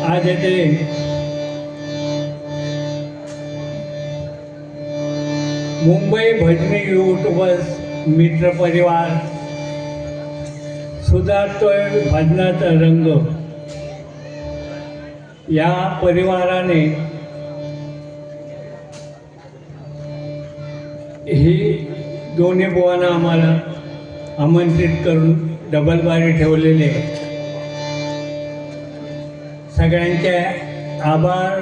आज येथे मुंबई भजनी यूट्यूबर्स मित्र परिवार सुधारतोय भजनाचा रंग या परिवाराने ही दोन्ही बुवांना आम्हाला आमंत्रित करून डबल बारी ठेवलेले आहे. सगळ्यांचे आभार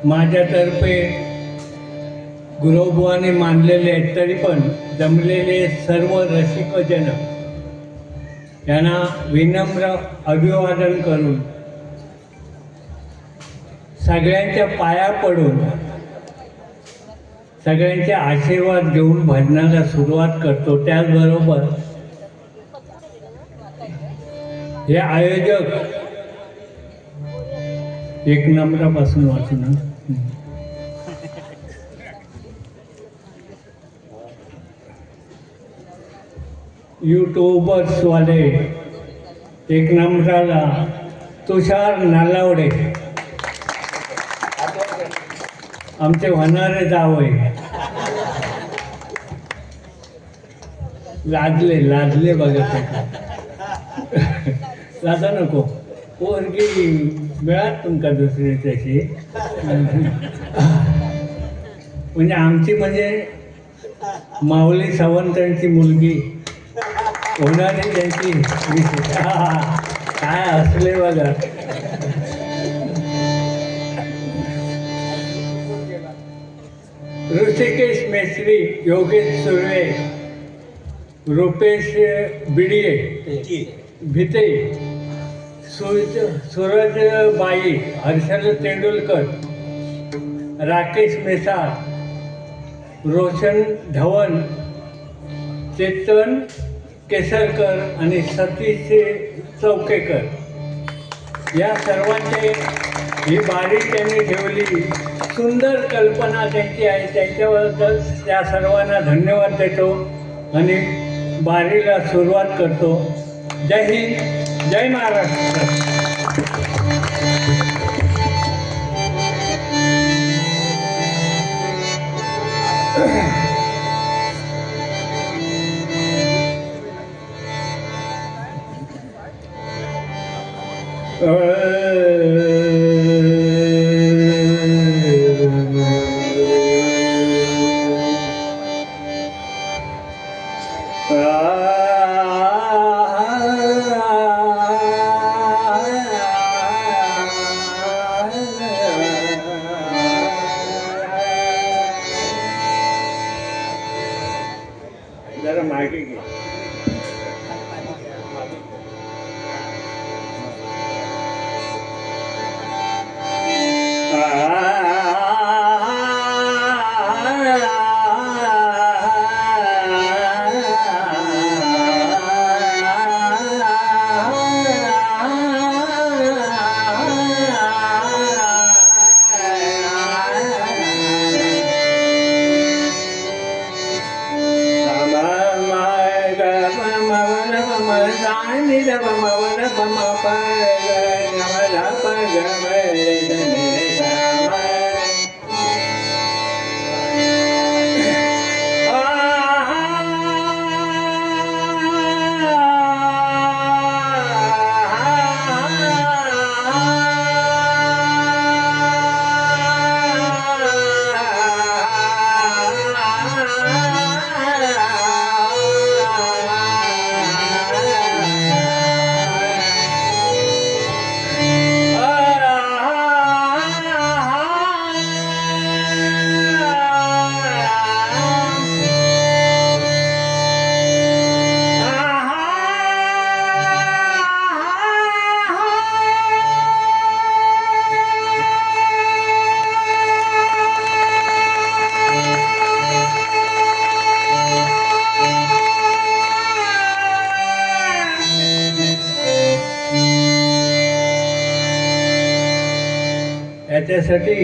माझ्यातर्फे गुरुबुवांनी मानलेले आहेत. तरी पण जमलेले सर्व रसिकजन यांना विनम्र अभिवादन करून सगळ्यांच्या पाया पडून सगळ्यांचे आशीर्वाद घेऊन भजनाला सुरुवात करतो. त्याचबरोबर हे आयोजक एक नंबरापासून वाचून यूट्यूबर्सवाले एक नंबराला तुषार नालावडे आमचे होणारे जावई लादले बघत लादा नको पोरगी मिळात तुमका दुसरी तशी म्हणजे आमची म्हणजे माऊली सावंतांची मुलगी होणारी त्यांची काय असले बघा. ऋषिकेश मेश्री, योगेश सुर्वे, रुपेश बिडिये भिते, सूरज बाई, हर्षल तेंडुलकर, राकेश मेसार, रोशन धवन, चेतन केसरकर आणि सतीश चौकेकर या सर्वांचे ही बारी त्यांनी ठेवली. सुंदर कल्पना त्यांची आहे. त्यांच्याबद्दल त्या सर्वांना धन्यवाद देतो आणि बारीला सुरुवात करतो. जय हिंद, जय महाराष्ट्र. जरा मागे घे. याच्यासाठी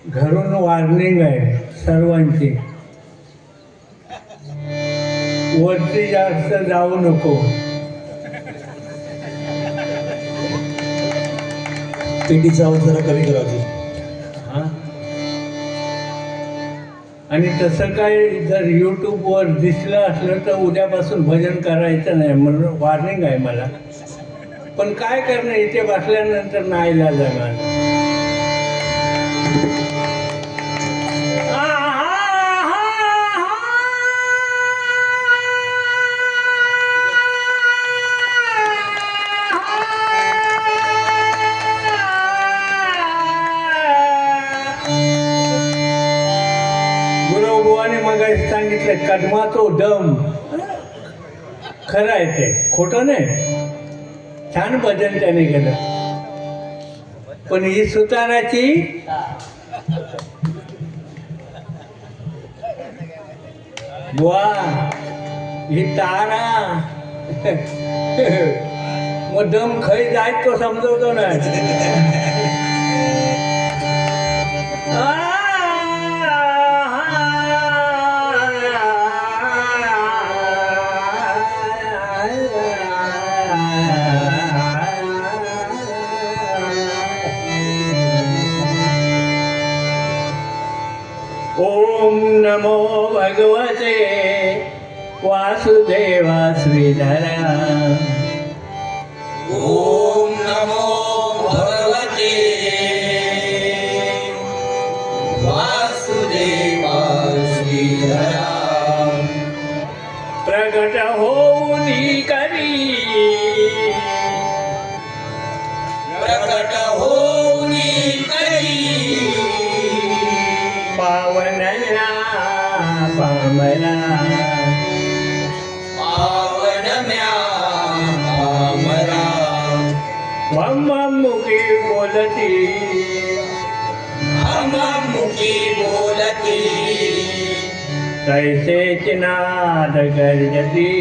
घरून वॉर्निंग आहे सर्वांची, वरती जास्त जाऊ नको. पेटीचा आवाज जरा कमी करायचा. हां. आणि तसं काय जर यूट्यूबवर दिसलं असलं तर उद्यापासून भजन करायचं नाही म्हणून वॉर्निंग आहे मला. पण काय करणं, इथे बसल्यानंतर नाहीला जाणार. गुरुबुवाने मग सांगितलं कदमाचो दम खरं आहे, ते खोटं नाही. छान भजन त्याने केलं. पण ही सुताराची बुवा ही तारा मग दम खय जायत तो समजवतो ना. ओम नमो भगवते वासुदेवा श्रीधरा. ओम नमो भगवते वासुदेवा श्रीधरा. प्रगट होऊनी करी प्रकट होऊनी करी पावनया पामरा. पावनम्या पामरा. मुखी बोलती मुखी बोलती तैसेच नाद गर्जती.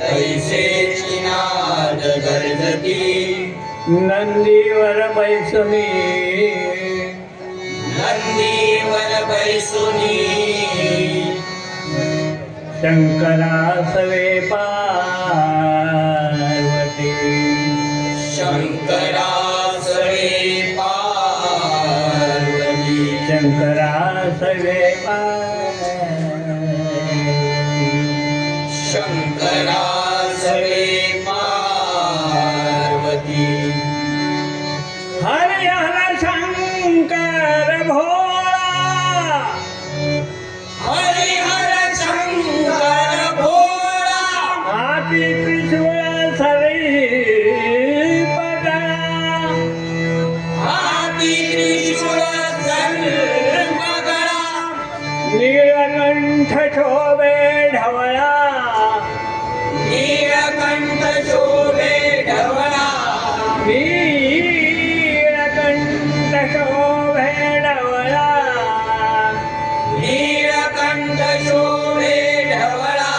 तैसे चिनाद गर्जती. नंदीवर बैसुनी नंदीवर बैसुनी शंकरासवे पार्वती. शंकरासवे पार्वती. शंकरासवे पार्वती. शंकरासवे पार्वती. हरि हर शंकर भोळा. हरिहर शंकर भोळा. हाती त्रिशूळ सरी पदा. हाती त्रिशूळ सर्वगळा. नीलकंठ शोभे ढवळा. नीलकंठ शोभे ढवळा. नीलकंठ शोभे ढवळा. नीलकंठ शोभे ढवळा.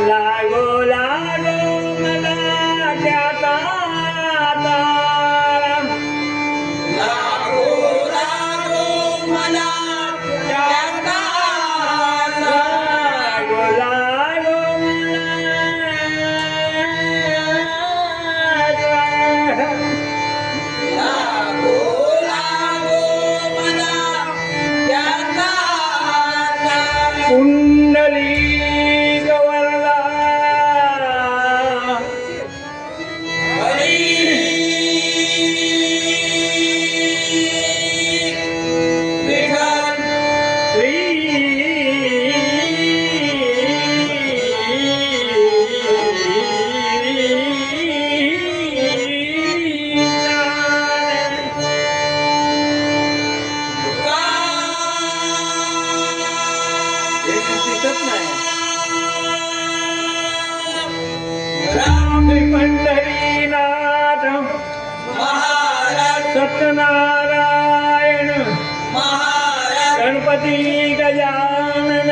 लागो लागो मला त्याचा तारा. लागो लागो मला त्याचा लागो लागो मला. लागो लागो मला त्याचा कुंडली गवरला. हरी विठ्ठल. श्री श्री पंढरीनाथ महाराज सत्यनारायण महाराज गणपती गजानन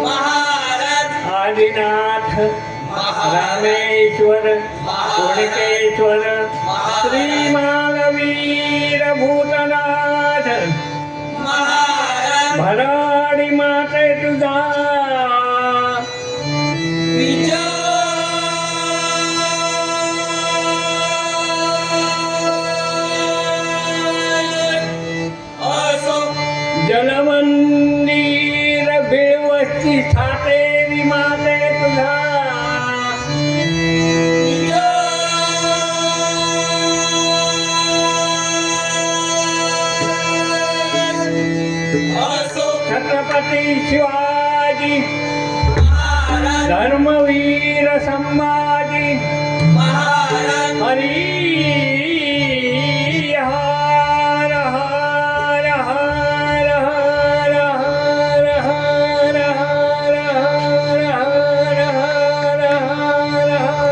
महाराज आदिनाथ रामेश्वर कोणकेश्वर श्री महावीर भूतनाथ महाराज भराडी माते तुझा विजय. शिवाजी महाराज धर्मवीर संभाजी महाराज हरी हर हर हर हर हर हर हर हर हर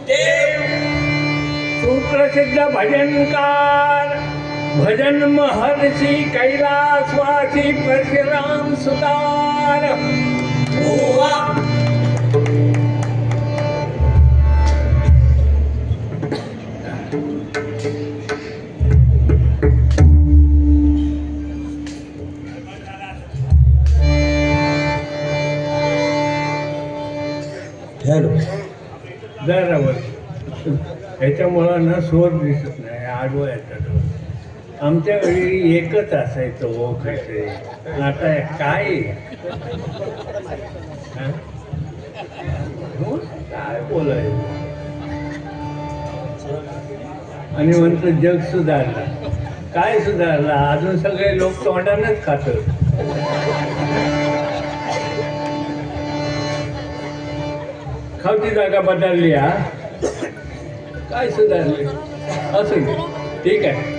देव सुप्रसिद्ध भजनकार भजन महर्षी कैलासवासी परशुराम सुतार बुवा जरावर ह्याच्यामुळं ना स्वर दिसत नाही आडवं येतात आमच्या वेळी एकच असायचं हो खरे आता काय हा? हो? काय बोलायचं आणि म्हणतो जग सुधारलं काय सुधारलं अजून सगळे लोक तोंडानेच खातात खावची जागा बदलली हा काय सुधारले असं ठीक आहे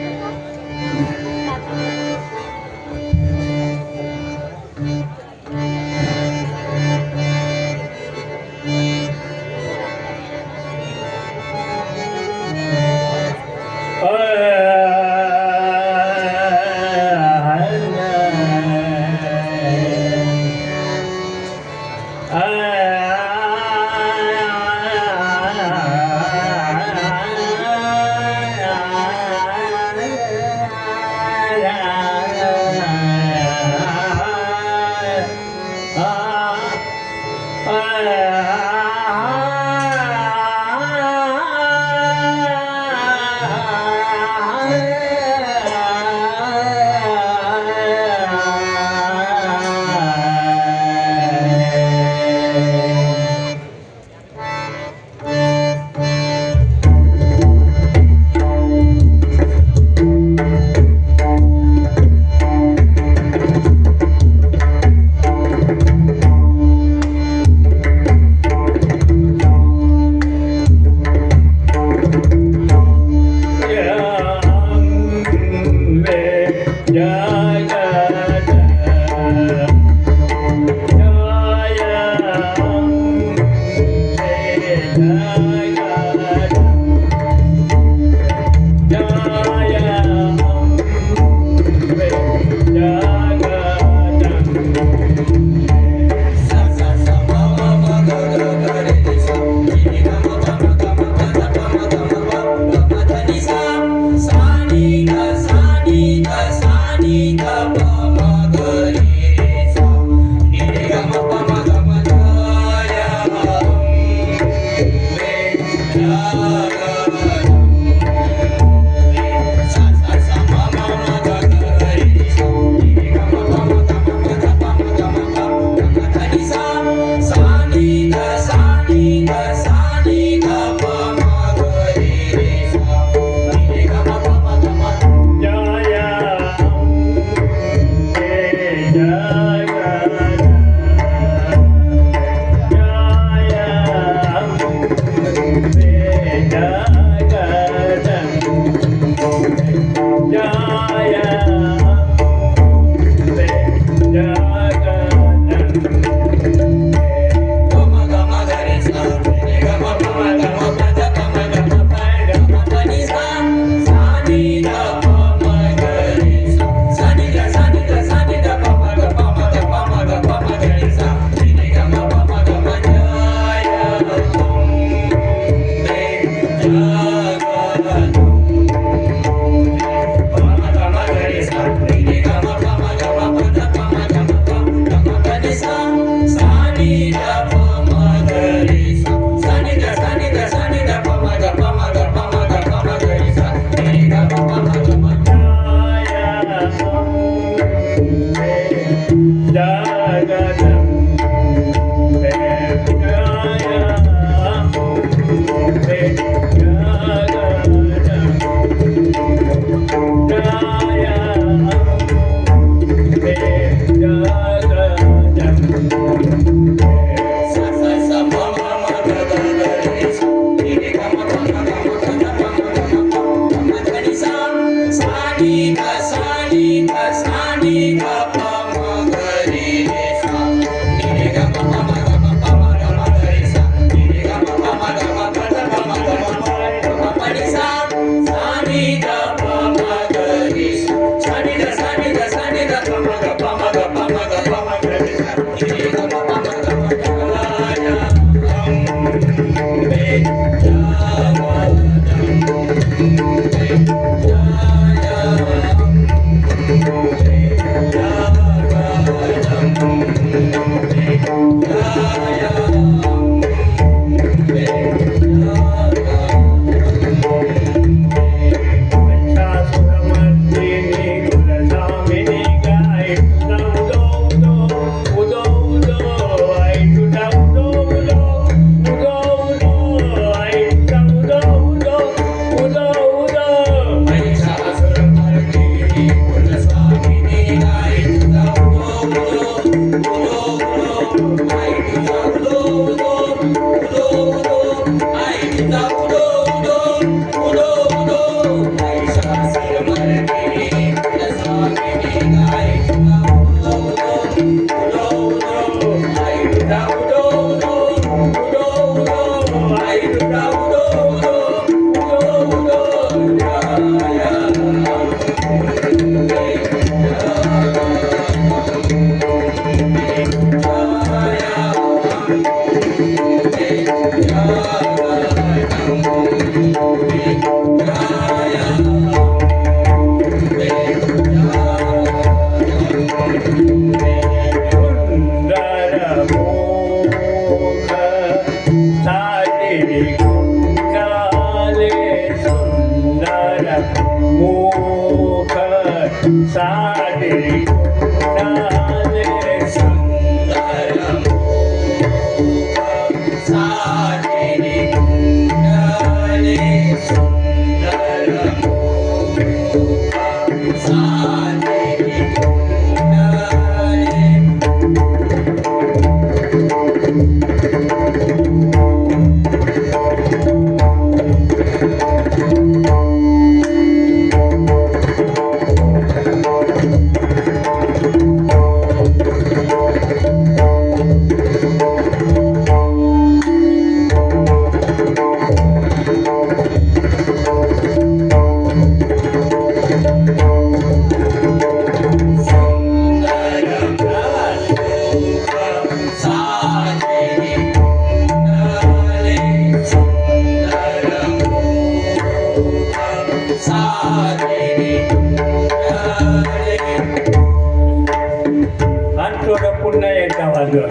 पुन्हा एकदा वाजवा.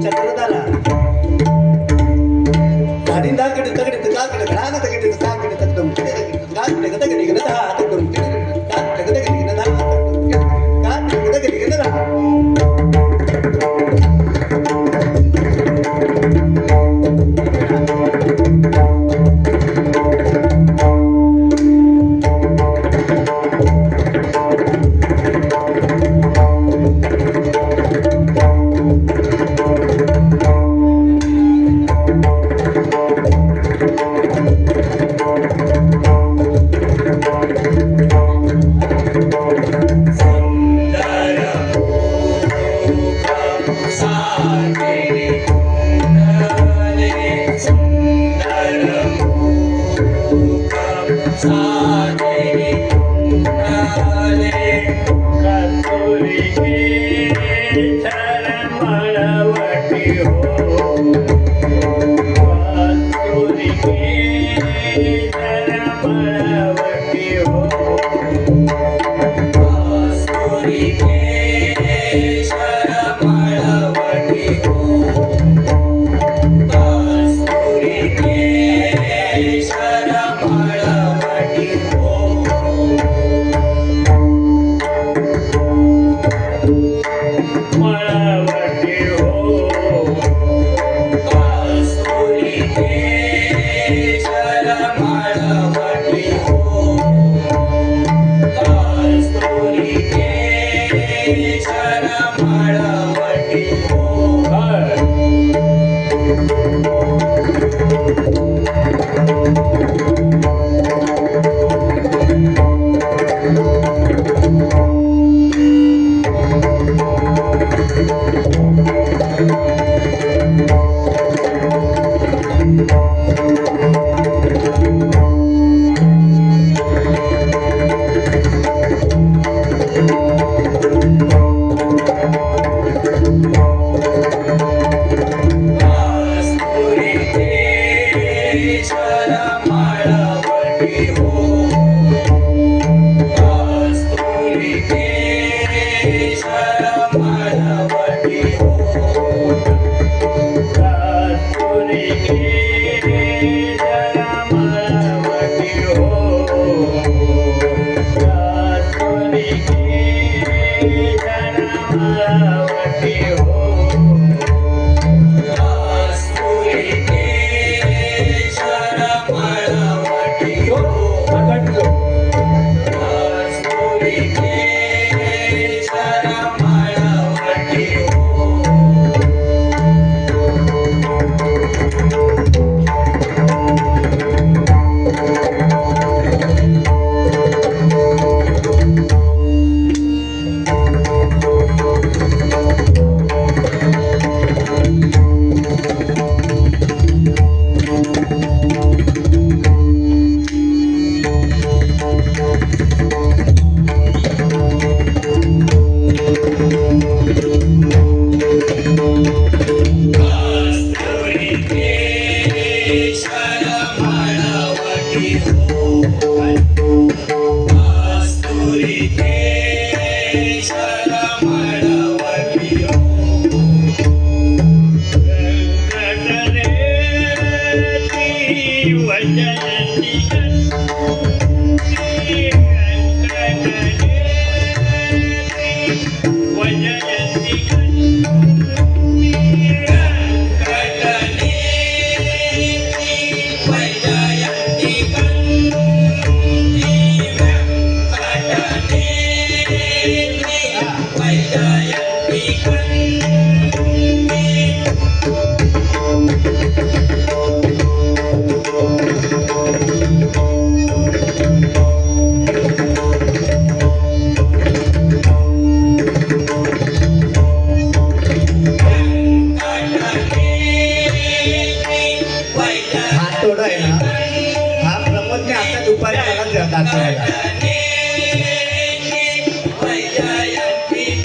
चक्रधारा गाडींदा कडे तगडे तगडे घराने तगडे तगडे तगडम गाडे तगडे गदा तगडम गाडे तगडे गदा गाडे तगडे गदा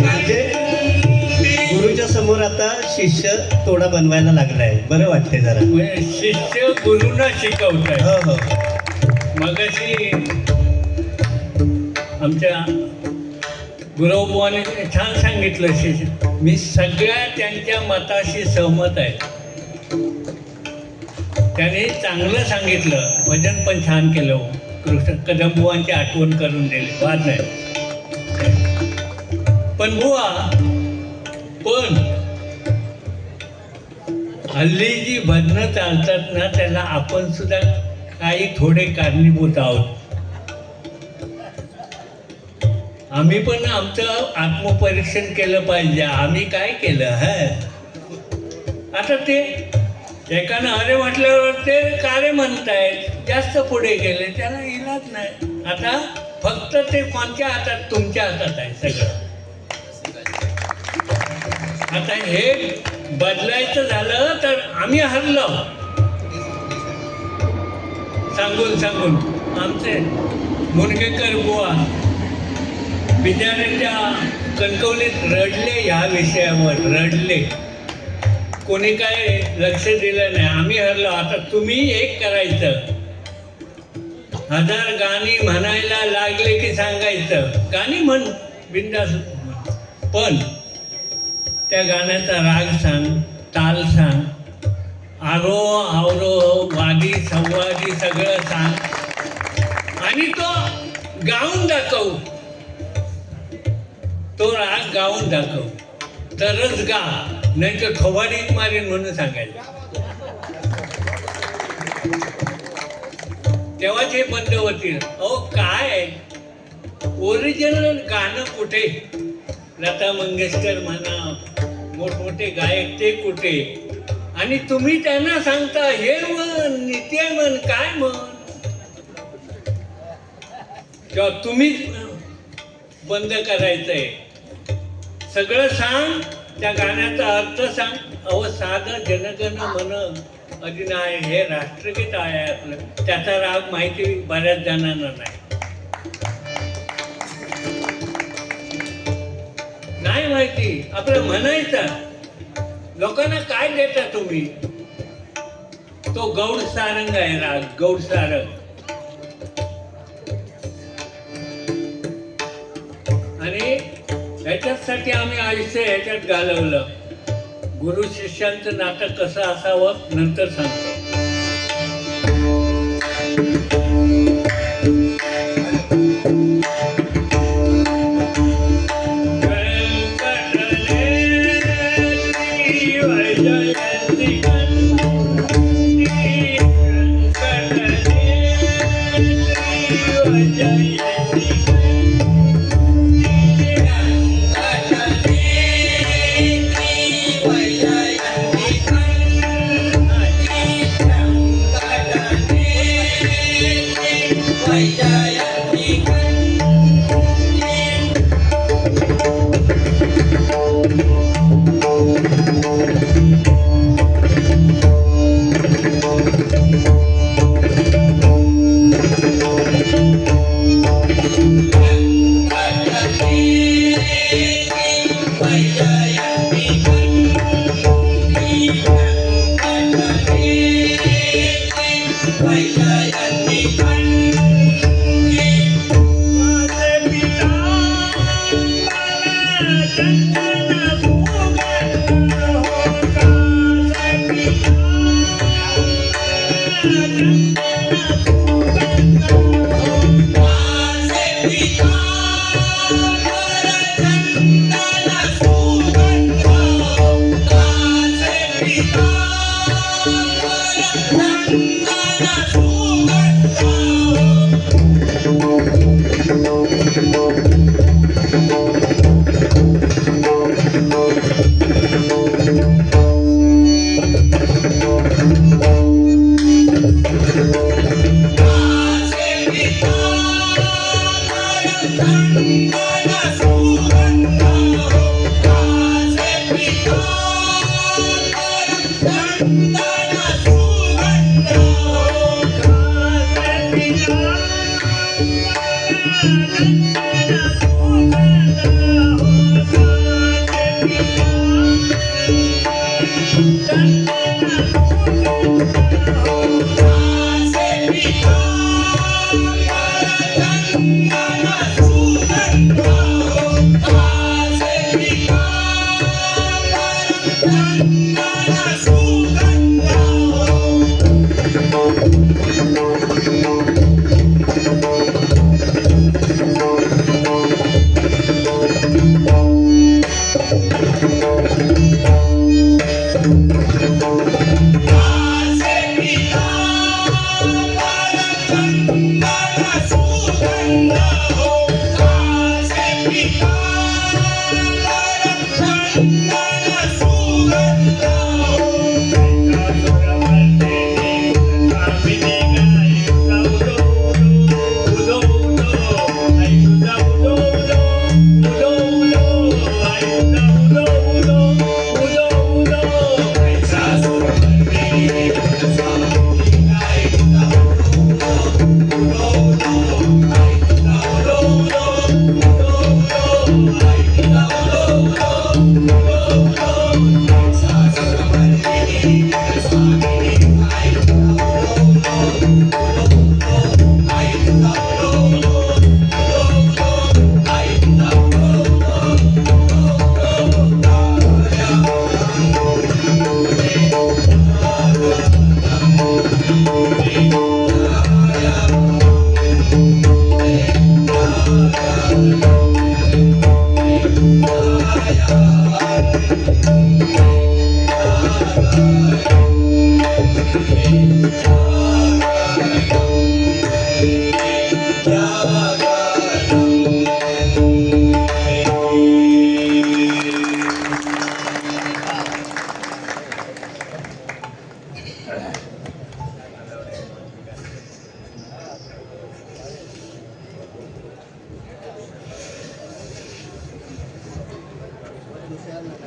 म्हणजे गुरुच्या समोर आता शिष्य तोडा बनवायला लागलाय, बरं वाटतंय जरा. म्हणजे शिष्य गुरुला शिकवत आहे. हो हो. मगाशी आमच्या गुरुबाने छान सांगितलं. शिष्य मी सगळ्या त्यांच्या मताशी सहमत आहे. त्याने चांगलं सांगितलं, भजन पण छान केलं. कृष्ण कदमबुवांची आठवण करून दिली, वाद नाही. पण बुवा, पण हल्ली जी भजनं चालतात ना, त्याला आपण सुद्धा काही थोडे कारणीभूत आहोत. आम्ही पण आमचं आत्मपरीक्षण केलं पाहिजे. आम्ही काय केलं है. आता ते एकानं अरे म्हटल्यावर ते कारे म्हणतायत, जास्त पुढे गेले, त्याला इलाज नाही. आता फक्त ते कोणत्या हातात, तुमच्या हातात आहे सगळं. आता हे बदलायचं झालं तर आम्ही हरलो सांगून. आमचे मुनगेकर बुवा विद्यार्थ्या कणकवलीत रडले, ह्या विषयावर रडले. कोणी काय लक्ष दिलं नाही. आम्ही हरलो. आता तुम्ही एक करायचं, 1000 गाणी म्हणायला लागले की सांगायचं, गाणी म्हण बिंदास, पण त्या गाण्याचा राग सांग, ताल सांग, आरोह अवरोह, वादी संवादी सगळं सांग आणि तो गाऊन दाखव. तो राग गाऊन दाखव, तरच गा, नाही तर थोबाडीत मारीन म्हणून सांगायचं. तेव्हाच हे बंद होतील. अहो काय ओरिजिनल गाणं कुठे? लता मंगेशकर म्हणा, मोठमोठे गायक ते कुठे? आणि तुम्ही त्यांना सांगता हे म्हण, नित्य म्हण, काय म्हण. किंवा तुम्हीच बंद करायचंय. सगळं सांग, त्या गाण्याचा अर्थ सांग. अहो साधं जनगण मन अधिनाय हे राष्ट्रगीत आहे आपलं. त्याचा राग माहिती बऱ्याच जणांना नाही माहिती. आपलं म्हणायचं. लोकांना काय देता तुम्ही? तो गौड सारंग आहे राग, गौड सारंग. आणि ह्याच्यासाठी आम्ही आयुष्य ह्याच्यात घालवलं. गुरु शिष्यांचं नातं कसं असावं नंतर सांगतो.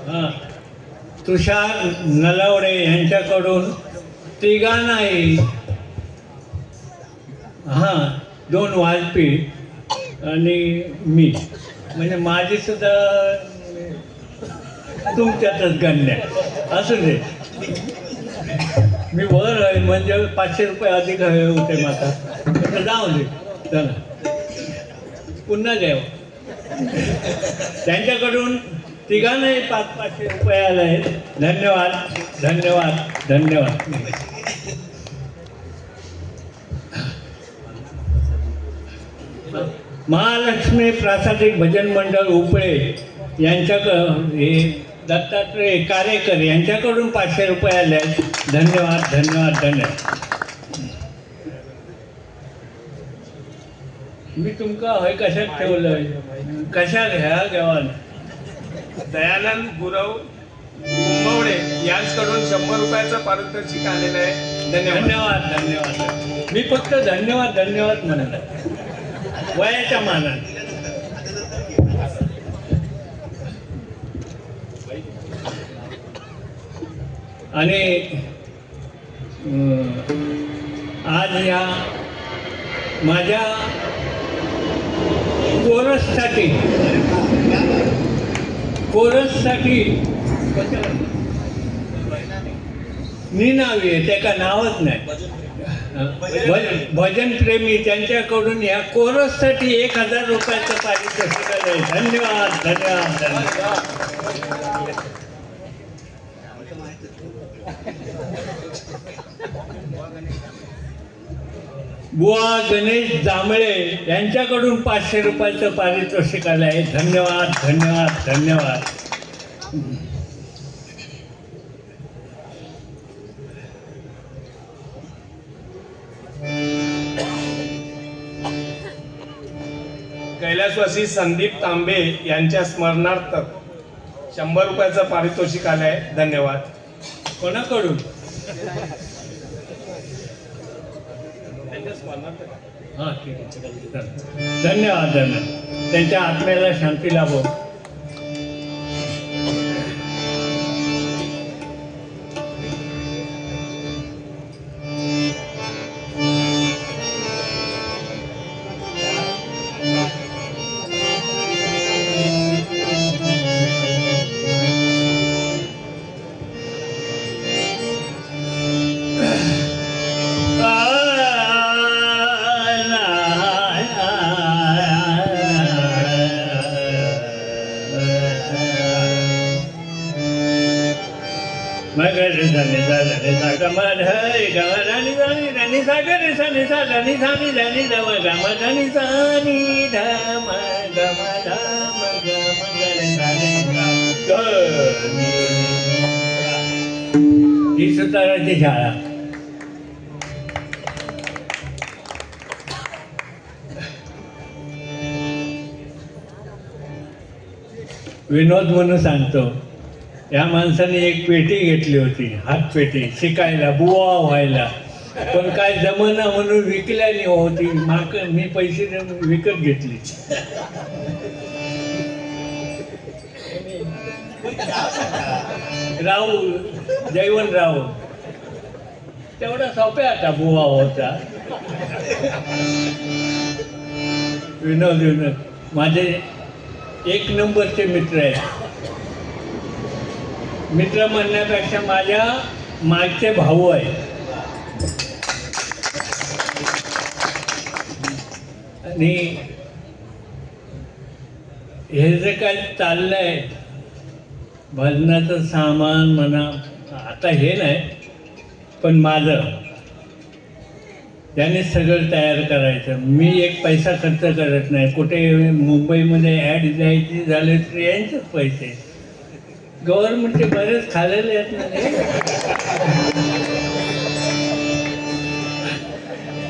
हां, तुषार नलावडे यांच्याकडून तिघांनाही हां 2 वाजपीठ आणि मी म्हणजे माझी सुद्धा तुमच्यातच गण्य असू दे. मी वर आहे म्हणजे 500 रुपये अधिक हवे होते माता, तर जाऊ दे. चला पुन्हा द्यावं. त्यांच्याकडून तिघांनाही 500 रुपये आले आहेत. धन्यवाद धन्यवाद धन्यवाद. महालक्ष्मी प्रासादिक भजन मंडळ उपळे हे दत्तात्रय कारेकर यांच्याकडून 500 रुपये आले आहेत. धन्यवाद धन्यवाद धन्यवाद. मी तुमका हय कशात ठेवलंय, कशा घ्या घेवाल. दयानंद गुरव कुंभवडे यांच्याकडून 100 रुपयाचं पारितोषिक आलेलं आहे. धन्यवाद. धन्यवाद धन्यवाद. मी फक्त धन्यवाद धन्यवाद म्हणत आहे वयाच्या मानाने. आणि आज या माझ्या कोरससाठी निनावी आहे, त्याला नावच नाही. भजन प्रेमी त्यांच्याकडून या कोरससाठी 1000 रुपयाचं पारितोषिक आहे. धन्यवाद धन्यवाद धन्यवाद. बुवा गणेश जांभळे यांच्याकडून 500 रुपयाचं पारितोषिक आलं आहे. धन्यवाद धन्यवाद धन्यवाद. कैलासवासी संदीप तांबे यांच्या स्मरणार्थ 100 रुपयाचं पारितोषिक आलं आहे. धन्यवाद. कोणाकडून? हां ठीक आहे. धन्यवाद धन्यवाद. त्यांच्या आत्म्याला शांती लाभो. रे सा नि सा ध नि सा ग म ध रे ग म ध नि सा नि ध नि सा ग रे सा नि सा ध नि सा नि ध नि ध म ग म ध नि सा नि ध म ग म ध म ग म ग रे सा नि सा ग नि ही सुताराची शाळा. विनोद म्हणून सांगतो, या माणसाने एक पेटी घेतली होती, हातपेटी, शिकायला बुवा व्हायला. पण काय जमाना म्हणून विकल्याने होती, मी पैसे देऊन विकत घेतली. राहू जयवंतराव तेवढा सोप्या आता बुवा होता. विनोद माझे एक नंबरचे मित्र आहेत. मित्र म्हणण्यापेक्षा माझ्या मागचे भाऊ आहे. आणि हे जे काय चाललंय भजनाचं सामान म्हणा, आता हे नाही, पण माझं त्याने सगळं तयार करायचं. मी एक पैसा खर्च करत नाही. कुठे मुंबईमध्ये ॲड द्यायची झाले तर यांचेच पैसे. गव्हर्नमेंटचे बरेच खाल्लेले आहेत ना.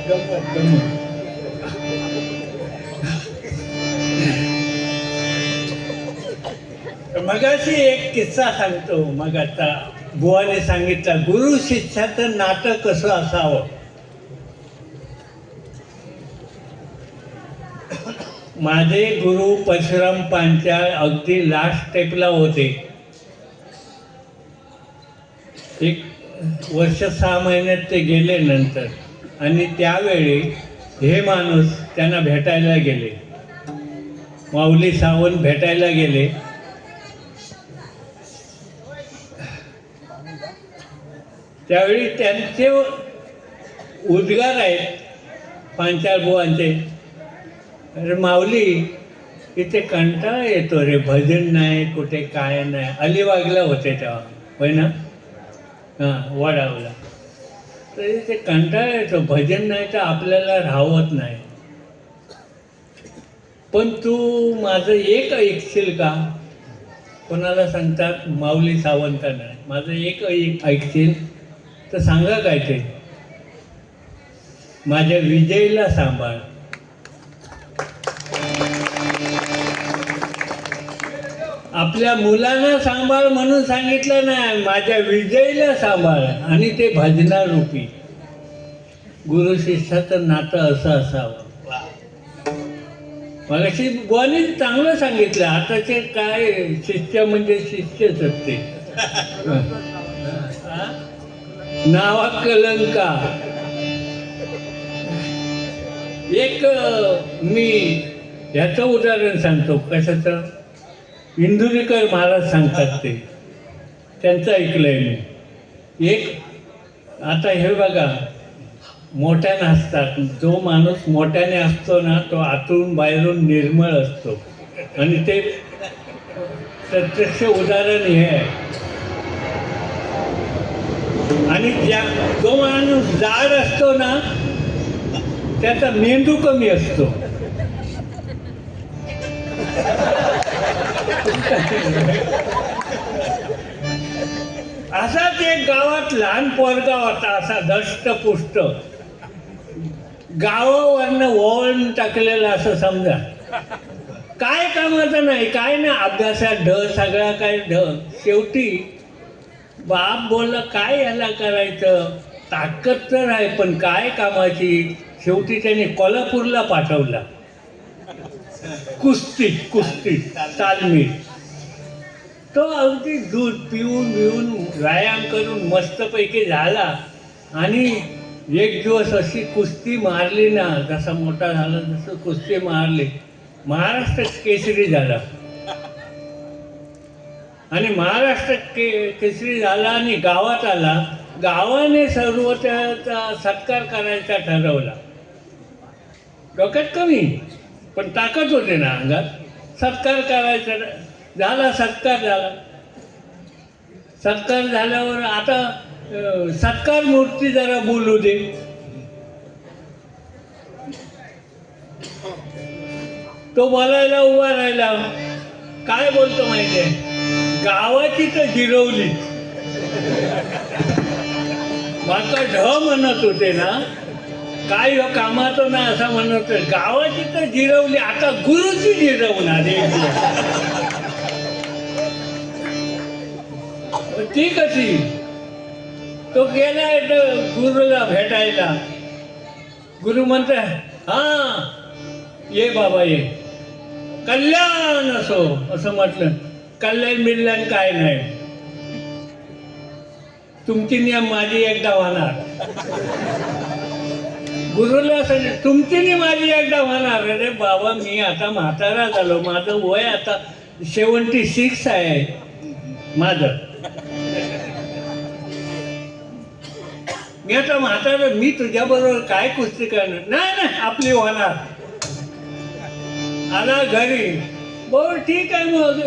गंमत. मगाशी एक किस्सा सांगतो. मग आता बुवाने सांगितलं गुरु शिष्याचं नातं कसं असावं. माझे गुरु परशुराम पांचाळ अगदी लास्ट स्टेपला होते. 1 वर्ष 6 महिन्यात ते गेले नंतर. आणि त्यावेळी हे माणूस त्यांना भेटायला गेले, माऊली सावंत भेटायला गेले. त्यावेळी त्यांचे उद्गार आहेत पांचाळ बुवांचे, अरे माऊली इथे कंटाळा येतो रे, भजन नाही, कुठे काय नाही. अलिबागला होते तेव्हा, होय ना? हां, वडावला. तर इथे कंटाळा येतो, भजन नाही तर आपल्याला राहवत नाही. पण तू माझं एक ऐकशील का? कोणाला सांगतात? माऊली सावंतांना. माझं एक ऐकशील तर सांगा काय ते? माझ्या विजयला सांभाळ. आपल्या मुलांना सांभाळ म्हणून सांगितलं नाही, माझ्या विजयला सांभाळ. आणि ते भजनारूपी. गुरु शिष्याचं नातं असं असावं. मगाशी बुवानी चांगलं सांगितलं. आताचे काय शिष्य म्हणजे शिष्यच असते. नावा कलंका. एक मी ह्याचं उदाहरण सांगतो. कशाचं? इंदुरीकर महाराज सांगतात ते, त्यांचं ऐकलंय मी. एक आता हे बघा, मोठ्याने असतात. जो माणूस मोठ्याने असतो ना, तो आतून बाहेरून निर्मळ असतो. आणि ते प्रत्यक्ष उदाहरण हे आहे. आणि जो माणूस जाड असतो ना, त्याचा मेंदू कमी असतो. असाच एक गावात लहान पोरगा होता, असा धष्टपुष्ट, गावावरनं वळण टाकलेलं असं समजा. काय कामाचं नाही, काय नाही, अभ्यासात ढ, सगळा काय ढ. शेवटी बाप बोलला काय याला करायचं, ताकद तर आहे पण काय कामाची. शेवटी त्याने कोल्हापूरला पाठवला. कुस्ती तालमी. तो अगदी दूध पिऊन व्यायाम करून मस्तपैकी झाला. आणि एक दिवस अशी कुस्ती मारली ना, जसा मोठा झाला तसं कुस्ती मारली, महाराष्ट्र केसरी झाला. आणि महाराष्ट्र केसरी झाला आणि गावात आला. गावाने सर्व त्याचा सत्कार करायचा ठरवला. डोक्यात कमी पण ताकद होते ना अंगात. सत्कार करायचा झाला, सत्कार झाला. सत्कार झाल्यावर आता सत्कार मूर्ती जरा बोलू दे. तो बोलायला उभा राहिला. काय बोलतो माहितीये, गावाची तर जिरवली. माका ढ म्हणत होते ना, काय कामाचं ना असं म्हणत होते. गावाची तर जिरवली, आता गुरुची जिरवणार. ती कशी? तो गेला गुरुला भेटायला. गुरु म्हणते, हा ये बाबा ये, कल्याण असो. असं म्हटलं. कल्याण बिल्याण काय नाही, तुमची नि माझी एकदा होणार. गुरुला असं, तुमची नि माझी एकदा होणार. अरे बाबा, मी आता म्हातारा झालो, माझं वय आता 76 आहे माझं. मी आता म्हातारा, मी तुझ्याबरोबर काय कुस्ती करणार? नाही नाही, आपली होणार. आला घरी, बरं ठीक आहे, मग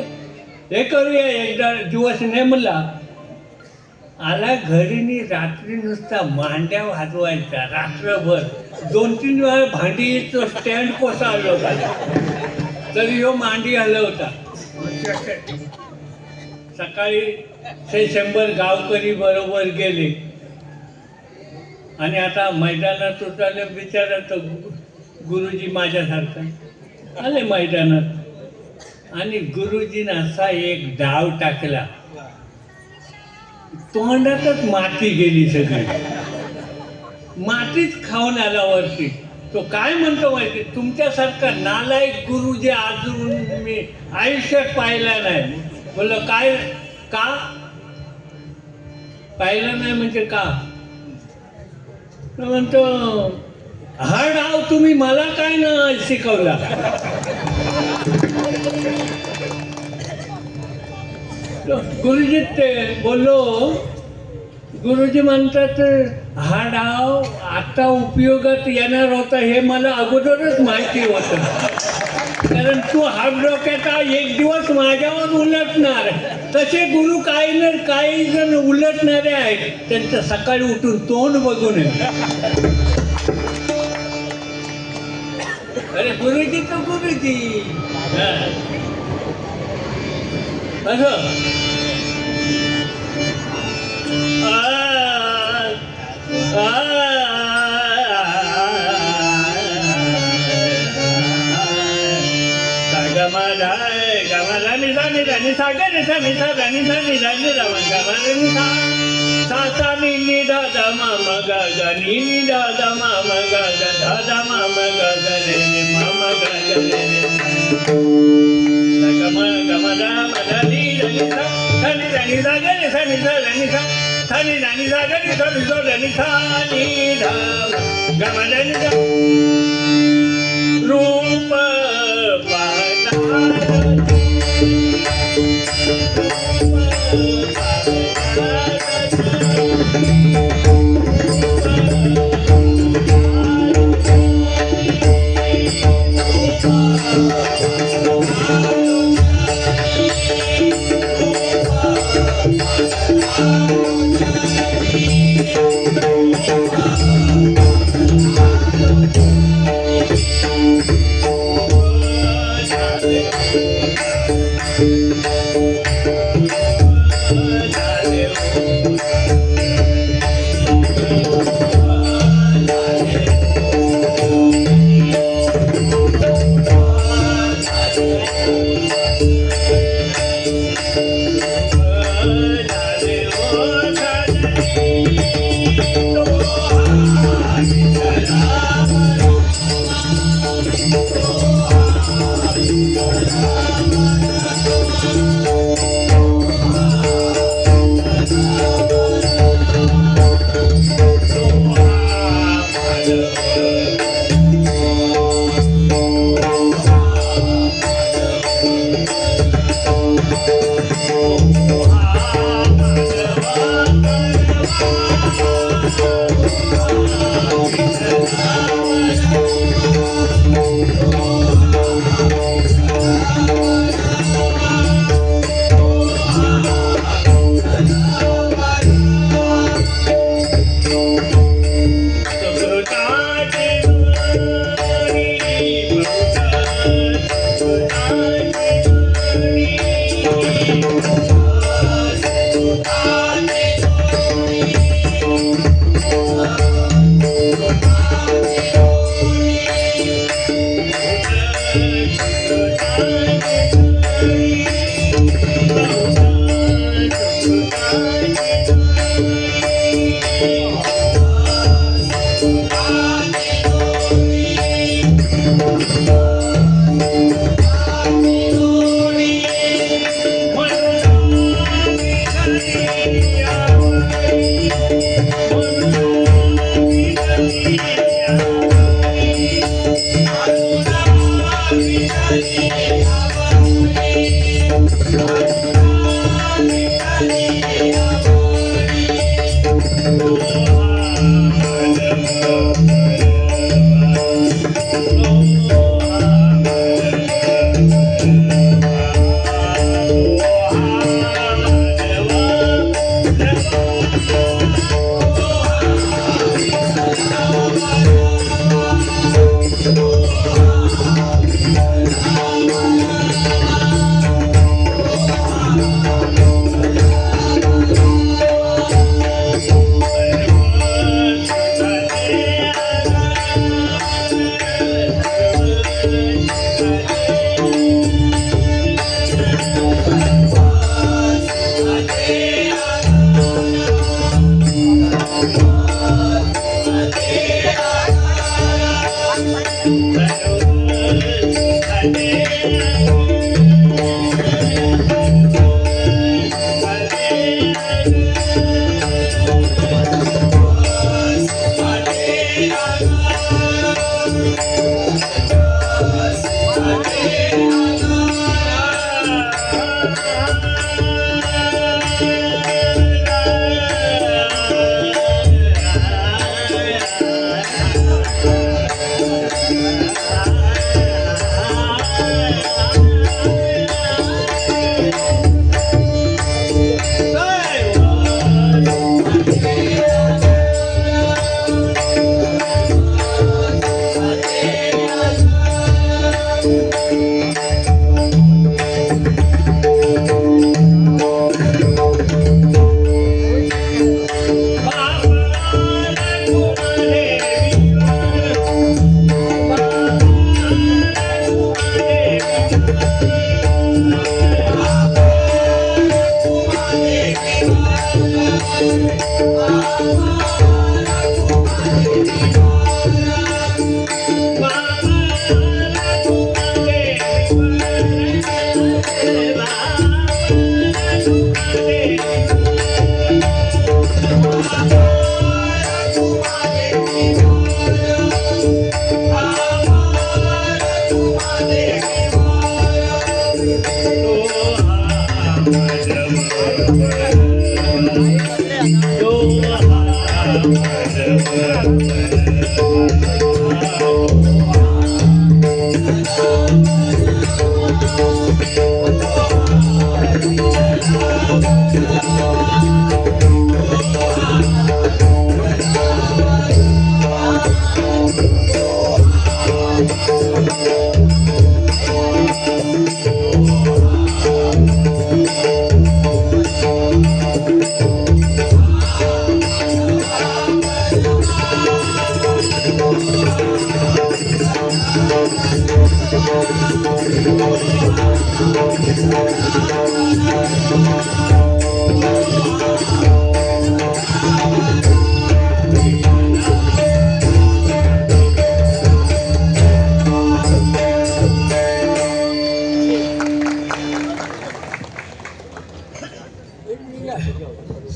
हे करूया एकदा दिवस नेमला. आला घरी नी रात्री नुसता मांड्या वाजवायचा रात्रभर. 2-3 वेळा भांडीचं स्टँड कोसळलं होता, तरी ह्यो मांडी हलवता. सकाळी 100 गावकरी बरोबर गेले आणि आता मैदानात उतरले. विचारत गुरुजी माझ्यासारखं आले मैदानात, आणि गुरुजीनं असा एक डाव टाकला, तोंडातच माती गेली सगळी. मातीच खाऊन आला वरती. तो काय म्हणतो माहिती, तुमच्यासारखा नालायक गुरुजी अजून मी आयुष्यात पाहिला नाही. बोललं काय, का पाहिला नाही म्हणजे का? म्हणतो, हा डाव तुम्ही मला काय ना शिकवला. गुरुजी ते बोललो, गुरुजी म्हणतात हा डाव आता उपयोगात येणार होता हे मला अगोदरच माहिती होतं, कारण तू हात डोक्याचा एक दिवस माझ्यावर उलटणार. तसे गुरु काही जण उलटणारे आहेत, त्यांचं सकाळी उठून तोंड बघून अरे गुरुजी तर गुरुजी असं. रूप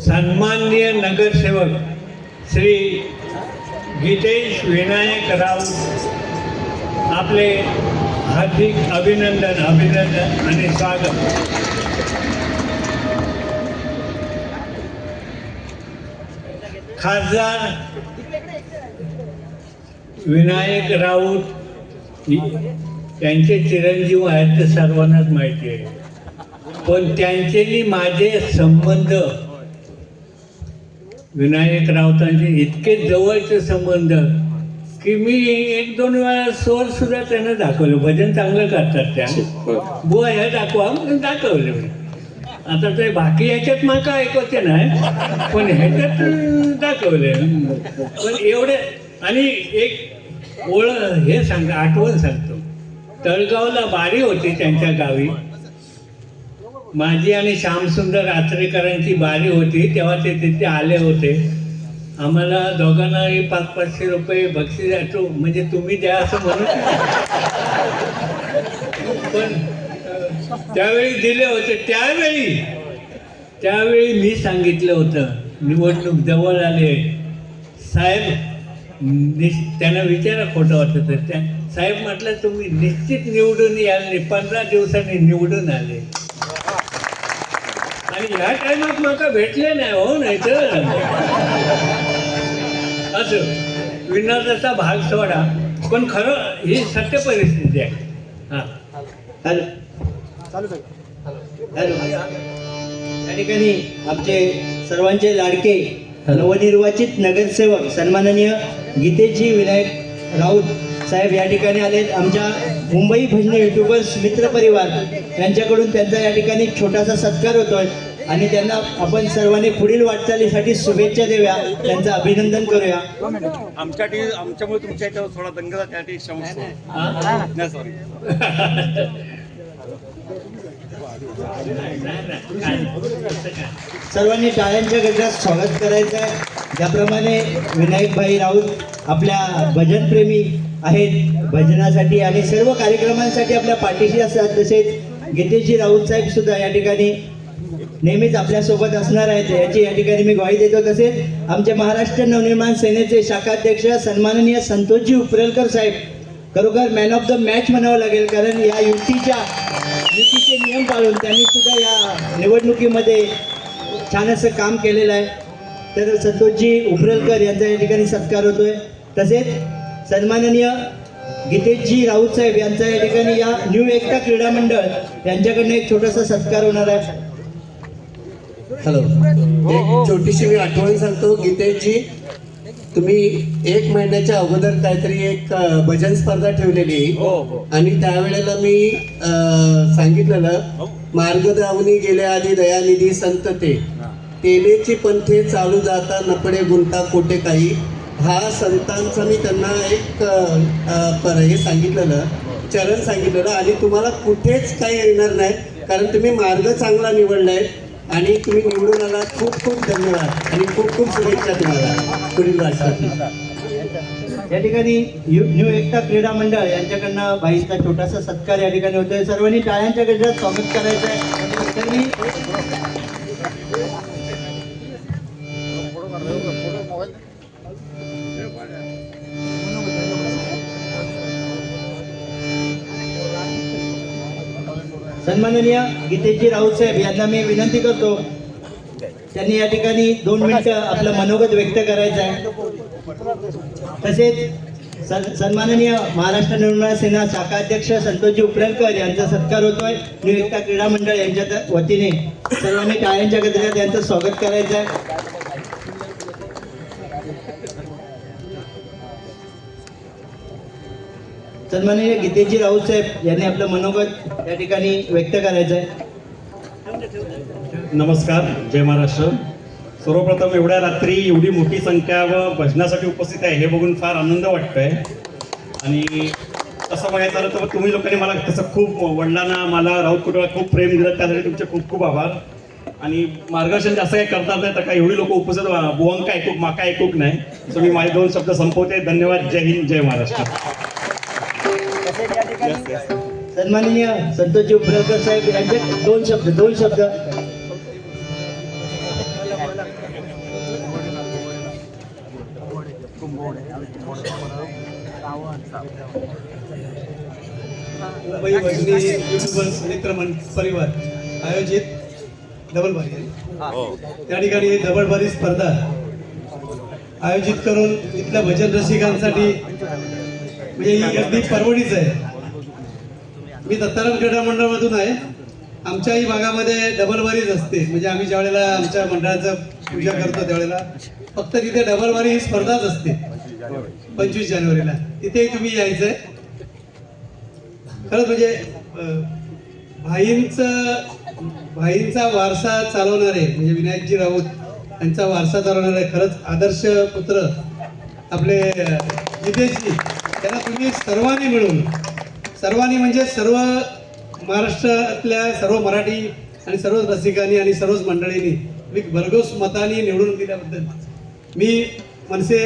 सन्माननीय नगरसेवक श्री गीतेश विनायक राऊत आपले हार्दिक अभिनंदन आणि स्वागत. खासदार विनायक राऊत त्यांचे चिरंजीव आहेत ते सर्वांनाच माहिती आहे, पण त्यांचे माझे संबंध विनायक राऊतांचे इतके जवळचे संबंध की मी 1-2 वेळा स्वर सुद्धा त्यांना दाखवलं. भजन चांगलं करतात त्या. बुवा ह्या दाखवा म्हणून दाखवले. आता ते बाकी ह्याच्यात माका ऐकवते नाही, पण ह्याच्यात दाखवले. पण एवढे. आणि एक हे सांग, आठवण सांगतो. तळगावला बारी होती त्यांच्या गावी. माझी आणि श्यामसुंदर आचरेकरांची बारी होती. तेव्हा ते तिथे आले होते. आम्हाला दोघांनाही 500-500 रुपये बक्षीस द्यायचो, म्हणजे तुम्ही द्या असं म्हणून. पण त्यावेळी दिले होते. त्यावेळी मी सांगितलं होतं, निवडणूक जवळ आले साहेब, त्यांना विचारा खोटं वाटत तर त्या साहेब म्हटलं तुम्ही निश्चित निवडून याल. 15 दिवसांनी निवडून आले. आणि ह्या टायमात माका भेटले नाही हो, नाही तर असं विनोदाचा भाग सोडा, पण खरं ही सत्य परिस्थिती आहे. हां हॅलो हॅलो. या ठिकाणी आमचे सर्वांचे लाडके नवनिर्वाचित नगरसेवक सन्माननीय गीतेशजी विनायक राऊत साहेब या ठिकाणी आलेत. आमच्या मुंबई भजनी युट्यूबर्स मित्र परिवार यांच्याकडून त्यांचा या ठिकाणी छोटासा सत्कार होतोय आणि त्यांना आपण सर्वांनी पुढील वाटचालीसाठी शुभेच्छा देऊया, त्यांचं अभिनंदन करूया. आमच्यामुळे तुमच्या याच्यावर थोडा दंगल त्यासाठी क्षमस्व. नाही सॉरी. सर्वांनी टाळ्यांच्या गजरात स्वागत करायचं आहे. ज्याप्रमाणे विनायकभाई राऊत आपल्या भजनप्रेमी आहेत, भजनासाठी आणि सर्व कार्यक्रमांसाठी आपल्या पाठीशी असतात, तसेच गीतेशजी राऊत साहेब सुद्धा या ठिकाणी नेहमीच आपल्यासोबत असणार आहेत याची या ठिकाणी मी ग्वाही देतो. तसेच आमचे महाराष्ट्र नवनिर्माण सेनेचे शाखाध्यक्ष सन्माननीय संतोषजी उपरेलकर साहेब, खरोखर मॅन ऑफ द मॅच म्हणावं लागेल, कारण या युतीचे नियम पाळून त्यांनी सुद्धा या निवडणुकीमध्ये छान असं काम केलेलं आहे. तर संतोषजी उपरेलकर यांचा या ठिकाणी सत्कार होतोय. तसेच सन्माननीय गीतेशजी राऊत साहेब यांचा या ठिकाणी या न्यू एकता क्रीडा मंडळ यांच्याकडनं एक छोटासा सत्कार होणार आहे. हॅलो, एक छोटीशी मी आठवण सांगतो. गीतेशजी, तुम्ही 1 महिन्याच्या अगोदर काहीतरी एक भजन स्पर्धा ठेवलेली आणि त्यावेळेला मी सांगितलेलं, मार्ग दावणी गेले आधी दयानिधी संत तेनेची पंथे चालू जाता नपडे गुंता कोटे काही. हा संतांचा मी त्यांना एक हे सांगितलेलं, चरण सांगितलेलं आणि तुम्हाला कुठेच काही येणार नाही, कारण तुम्ही मार्ग चांगला निवडलाय आणि तुम्ही निवडून आला. खूप खूप धन्यवाद आणि खूप खूप शुभेच्छा तुम्हाला पुढील वाटसाठी. या ठिकाणी न्यू एकता क्रीडा मंडळ यांच्याकडनं बाईचा छोटासा सत्कार या ठिकाणी होतोय. सर्वांनी टाळ्यांच्या गजरात स्वागत करायचं आहे. सन्माननीय गीतेशजी राऊत साहेब यांना मी विनंती करतो, त्यांनी या ठिकाणी 2 मिनिटं आपलं मनोगत व्यक्त करायचं आहे. तसेच सन्माननीय महाराष्ट्र नवनिर्माण सेना शाखाध्यक्ष संतोषजी उपरेलकर यांचा सत्कार होतोय न्यू एकता क्रीडा मंडळ यांच्या वतीने. सर्वांनी टाळ्यांच्या गजरात यांचं स्वागत करायचं आहे. सन्माननीय गीतेशजी राऊत साहेब यांनी आपलं मनोगत या ठिकाणी व्यक्त करायचं आहे. नमस्कार, जय महाराष्ट्र. सर्वप्रथम एवढ्या रात्री एवढी मोठी संख्या व भजनासाठी उपस्थित आहे हे बघून फार आनंद वाटतोय. आणि तसं म्हणायचं झालं तर तुम्ही लोकांनी मला तसं खूप, वडिलांना मला राऊत कुटुंबात खूप प्रेम दिलं, त्यासाठी तुमचे खूप खूप आभार. आणि मार्गदर्शन जास्त काही करतात नाही तर काय एवढी लोक उपस्थित बुवांका ऐकूक माका ऐकूक नाही. सो मी माझे 2 शब्द संपवते. धन्यवाद. जय हिंद, जय महाराष्ट्र. सन्माननीय संतोषजी उपरेलकर साहेब यांचे 2 शब्द. मुंबई भजनी युट्यूबर्स मित्र परिवार आयोजित डबलबारी, त्या ठिकाणी डबलबारी स्पर्धा आयोजित करून इथल्या भजन रसिकांसाठी म्हणजे ही अगदी परवडीच आहे. मी दत्ताराम क्रीडा मंडळामधून आहे. आमच्याही भागामध्ये डबलबारीच असते, म्हणजे आम्ही ज्या वेळेला आमच्या मंडळाचं पूजा करतो त्यावेळेला फक्त तिथे डबलबारी ही स्पर्धाच असते. 25 जानेवारीला तिथेही तुम्ही यायचंय. खरंच म्हणजे भाईंचा वारसा चालवणारे म्हणजे विनायकजी राऊत यांचा वारसा चालवणारे खरंच आदर्श पुत्र आपले जितेशजी, त्यांना तुम्ही सर्वांनी म्हणजे सर्व महाराष्ट्रातल्या सर्व मराठी आणि सर्व रसिकांनी आणि सर्वच मंडळींनी मी भरघोस मताने निवडून दिल्याबद्दल मी मनसे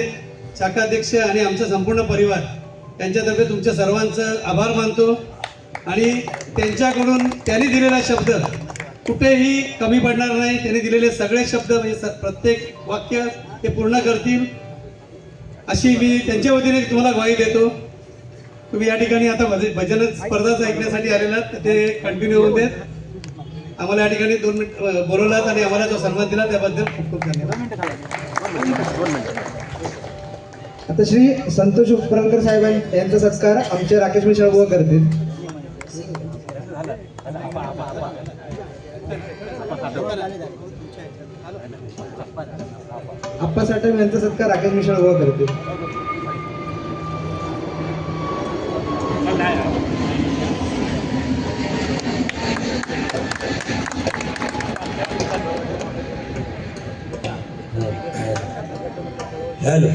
शाखाध्यक्ष आणि आमचा संपूर्ण परिवार त्यांच्यातर्फे तुमच्या सर्वांचं आभार मानतो. आणि त्यांच्याकडून त्यांनी दिलेला शब्द कुठेही कमी पडणार नाही. त्यांनी दिलेले सगळे शब्द म्हणजे प्रत्येक वाक्य ते पूर्ण करतील अशी मी त्यांच्या वतीने तुम्हाला ग्वाही देतो. तुम्ही या ठिकाणी आता भजन स्पर्धाच ऐकण्यासाठी आलेलात, ते कंटिन्यू होऊन देत. आम्हाला या ठिकाणी 2 मिनिट बोलवलात आणि आम्हाला जो सन्मान दिला त्याबद्दल खूप खूप धन्यवाद. आता श्री संतोष उपरकर साहेब यांचा सत्कार आमचे राकेश मिश्रा बुवा करतील. आप्पा साठे यांचा सत्कार राकेश मिश्रा बुवा करतील. हॅलो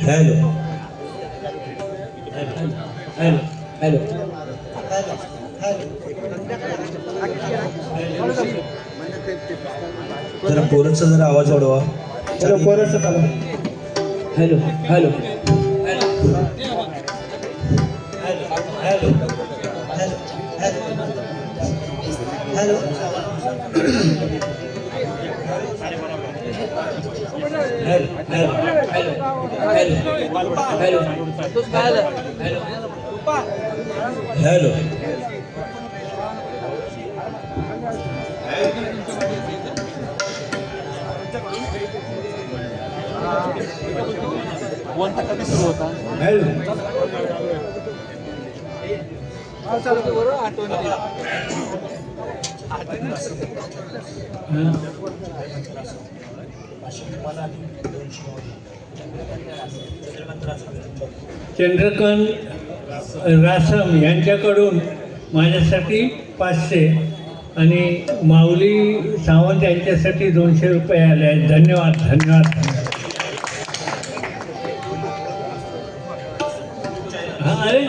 हॅलो हॅलो हॅलो जरा कोरसचा जरा आवाज वाढवा. कोरसचा चालू. Hello hello hello hello Chandrakant rasam यांच्याकडून माझ्यासाठी 500 आणि माऊली सावंत यांच्यासाठी 200 रुपये आले आहेत. धन्यवाद धन्यवाद. हा अरे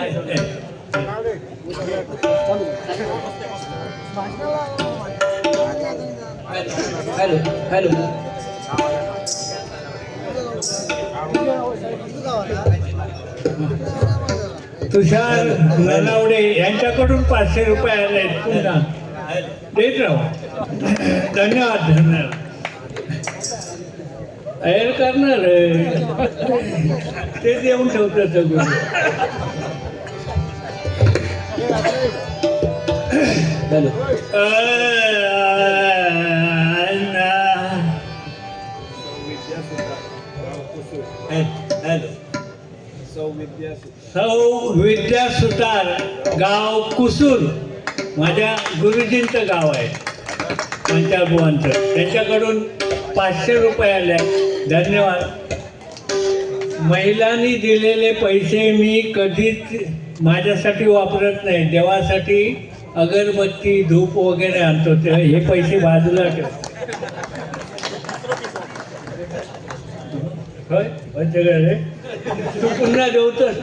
हॅलो हॅलो तुषार नलावडे यांच्याकडून 500 रुपये आले आहेत. पुन्हा देत राहा. धन्यवाद धन्यवाद. तयार करणार ते देऊन ठेवतं सगळं. हॅलो सौ विद्या सुतार, गाव कुसूर, माझ्या गुरुजींचं गाव आहे पंचाबुवांचं. त्यांच्याकडून 500 रुपये आले. धन्यवाद. महिलांनी दिलेले पैसे मी कधीच माझ्यासाठी वापरत नाही. देवासाठी अगरबत्ती धूप वगैरे आणतो, ते हे पैसे बाजूला ठेव. होय पंचगड तू पुन्हा जेवतोस.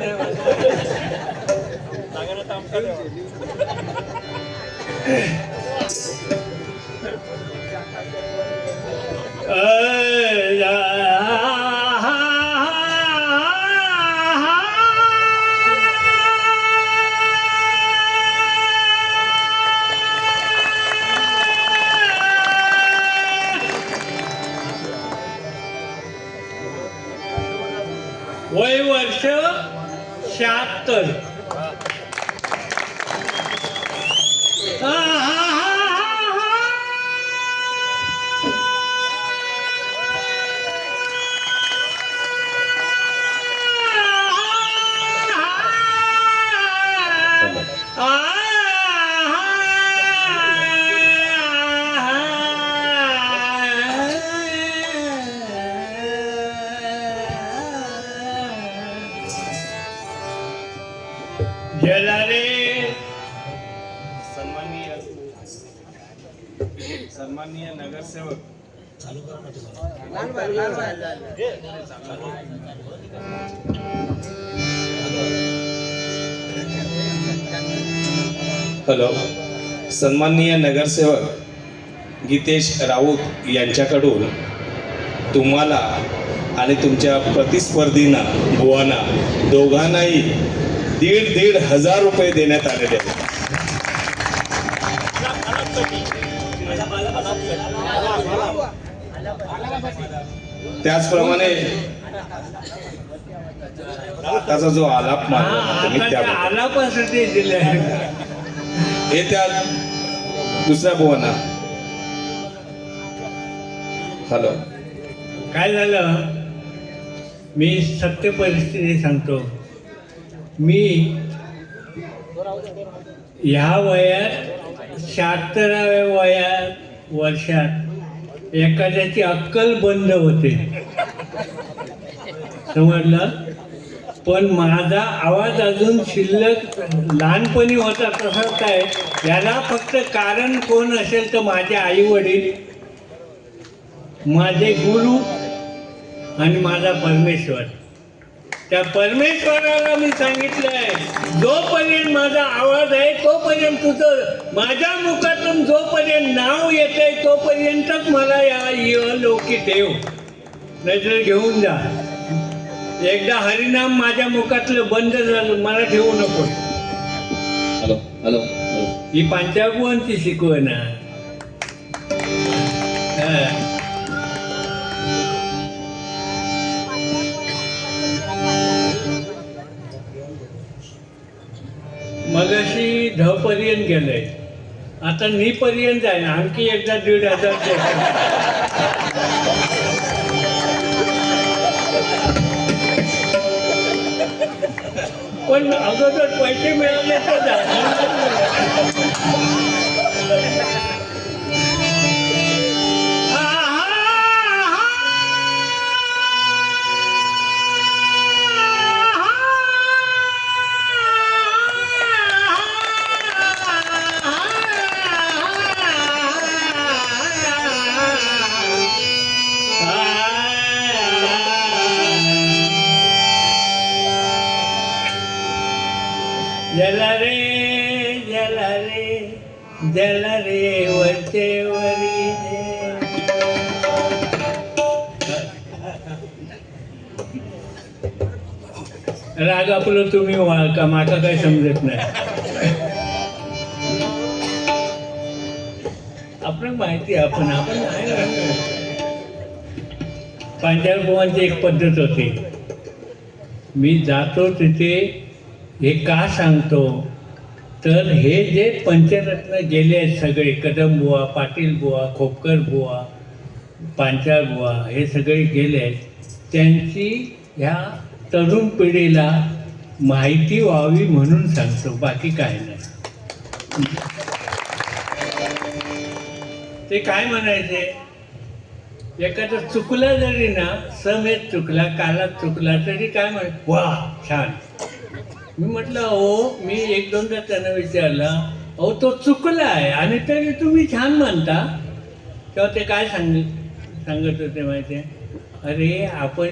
वय वर्ष 76. सन्माननीय नगरसेवक हॅलो, सन्माननीय नगरसेवक गीतेश राऊत यांच्याकडून तुम्हाला आणि तुमच्या प्रतिस्पर्धींना बुवांना दोघांनाही 1,500 रुपये देण्यात आलेले आहेत. त्याचप्रमाणे आताचा जो आलाप मारला तुम्ही त्याबद्दल आलापासाठी दिले हे त्या दुसऱ्या बुवांना. हॅलो, काय झालं, मी सत्य परिस्थिती सांगतो. मी ह्या वयात 76व्या वर्षात एखाद्याची अक्कल बंद होते, समजलं. पण माझा आवाज अजून शिल्लक लहानपणी होता तसंच काय. याला फक्त कारण कोण असेल तर माझे आई वडील, माझे गुरु आणि माझा परमेश्वर. त्या परमेश्वराला मी सांगितलंय, जोपर्यंत माझा आवाज आहे तोपर्यंत तुझं माझ्या मुखातून जोपर्यंत नाव येतंय तोपर्यंतच मला या लोकी ठेव, नाहीतर घेऊन जा. एकदा हरिनाम माझ्या मुखातलं बंद झालं, मला ठेवू नको. हॅलो हॅलो ही पंचाभुवांची शिकवण आहे. मगाशी ध पर्यंत गेलंय, आता नी पर्यंत आहे. आणखी एकदा 1,500. पण अगोदर पैसे मिळाले तर जला रे वरचे वरी राग आपलं तुम्ही का माका काय समजत नाही. आपण माहिती आपण आहे. पंचाभुवांची एक पद्धत होती. मी जातो तिथे हे का सांगतो तर हे जे पंचरत्न गेले आहेत सगळे, कदम बुवा, पाटील बुवा, खोपकर बुवा, पांचाळ बुवा, हे सगळे गेले आहेत. त्यांची ह्या तरुण पिढीला माहिती व्हावी म्हणून सांगतो, बाकी काय नाही. ते काय म्हणायचे, एखादं चुकलं जरी ना, समेत चुकला, कालात चुकला तरी काय वा छान. मी म्हटलं अहो, मी 1-2दा त्यांना विचारला, अहो तो चुकला आहे आणि तरी तुम्ही छान म्हणता. तेव्हा ते काय सांगत होते माहिती आहे, अरे आपण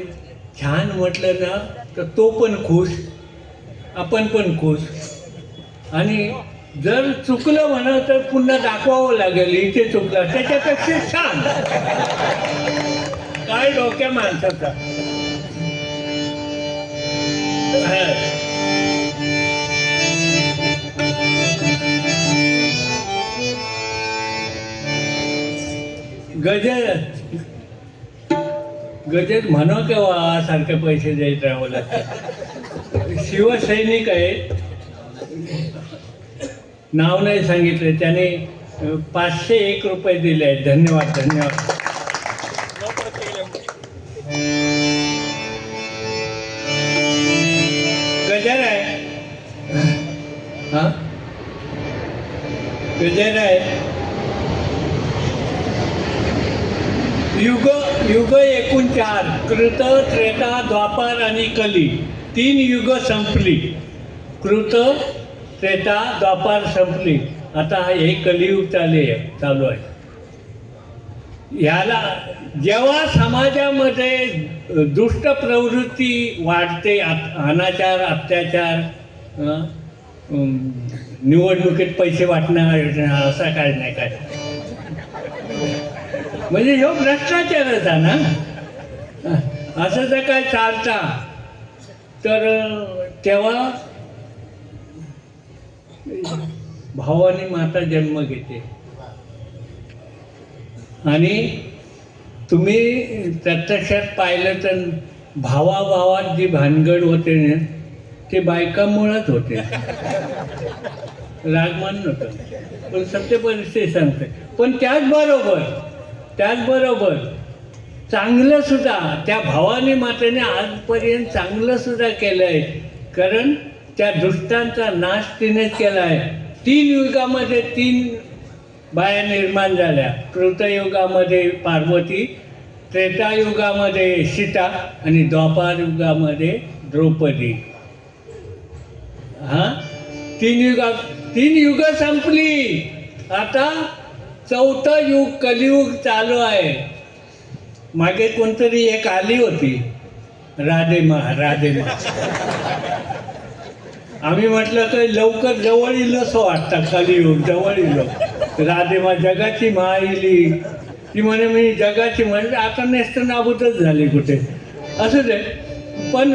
छान म्हटलं ना तर तो पण खुश, आपण पण खुश. आणि जर चुकलं म्हणा तर पुन्हा दाखवावं लागेल इथे चुकलं, त्याच्यापेक्षा छान. काय डोक्या माणसाचा. गजर म्हणा केव्हा सारखे पैसे द्यायचे आम्हाला. शिवसैनिक आहेत, नाव नाही सांगितलं, त्याने 501 रुपये दिले आहेत. धन्यवाद धन्यवाद. गजर आहे, हा गजर आहे. युग एकूण 4, कृत, त्रेता, द्वापार आणि कली. 3 युग संपली. कृत, त्रेता, द्वापार संपली. आता हे कलियुग चालू आहे. याला जेव्हा समाजामध्ये दुष्ट प्रवृत्ती वाढते, अनाचार अत्याचार, निवडणुकीत पैसे वाटणं असा काय नाही काय, म्हणजे ह्यो भ्रष्टाचारच आहे ना. असं जर काय चालता तर तेव्हा भावानी माता जन्म घेते. आणि तुम्ही प्रत्यक्षात पाहिलं तर भावाभावात जी भानगड होते ना ते बायकांमुळेच होते. रागमान नव्हतं, पण सत्य परिस्थिती सांगते. पण त्याचबरोबर चांगलं सुद्धा त्या भावानी मातेने आजपर्यंत चांगलं सुद्धा केलं आहे. कारण त्या दुष्टांचा नाश तिनेच केला आहे. 3 युगामध्ये 3 बाया निर्माण झाल्या. कृतयुगामध्ये पार्वती, त्रेतायुगामध्ये सीता आणि द्वापार युगामध्ये द्रौपदी. हां, 3 युग संपली. आता 4थं युग कलियुग चालू आहे. मागे कोणतरी एक आली होती, राधेमा. आम्ही म्हटलं की लवकर जवळ येईल असं वाटतं, कलियुग जवळ येईल. राधेमा जगाची मा येली. ती म्हणे मी जगाची, म्हणजे आता नेस्त नाबूतच झाली कुठे. असू दे. पण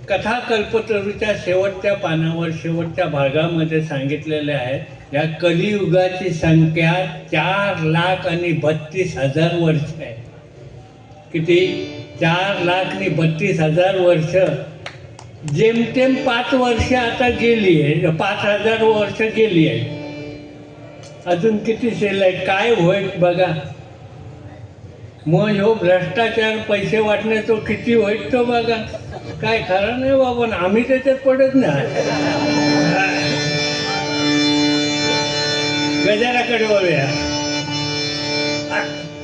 कथा कल्पतरूच्या शेवटच्या पानावर, शेवटच्या भागामध्ये सांगितलेले आहे, या कलियुगाची संख्या 4,32,000 वर्ष आहे. किती? 4,32,000 वर्ष. जेमतेम 5 वर्ष आता गेली आहे, 5,000 वर्ष गेली आहे. अजून किती शिल्लक काय होईल बघा. मग ह्यो भ्रष्टाचार, पैसे वाटणे तो किती होईल तो बघा. काय खरं नाही बाबा, आम्ही त्याच्यात पडत नाही. गजाराकडे वळूया.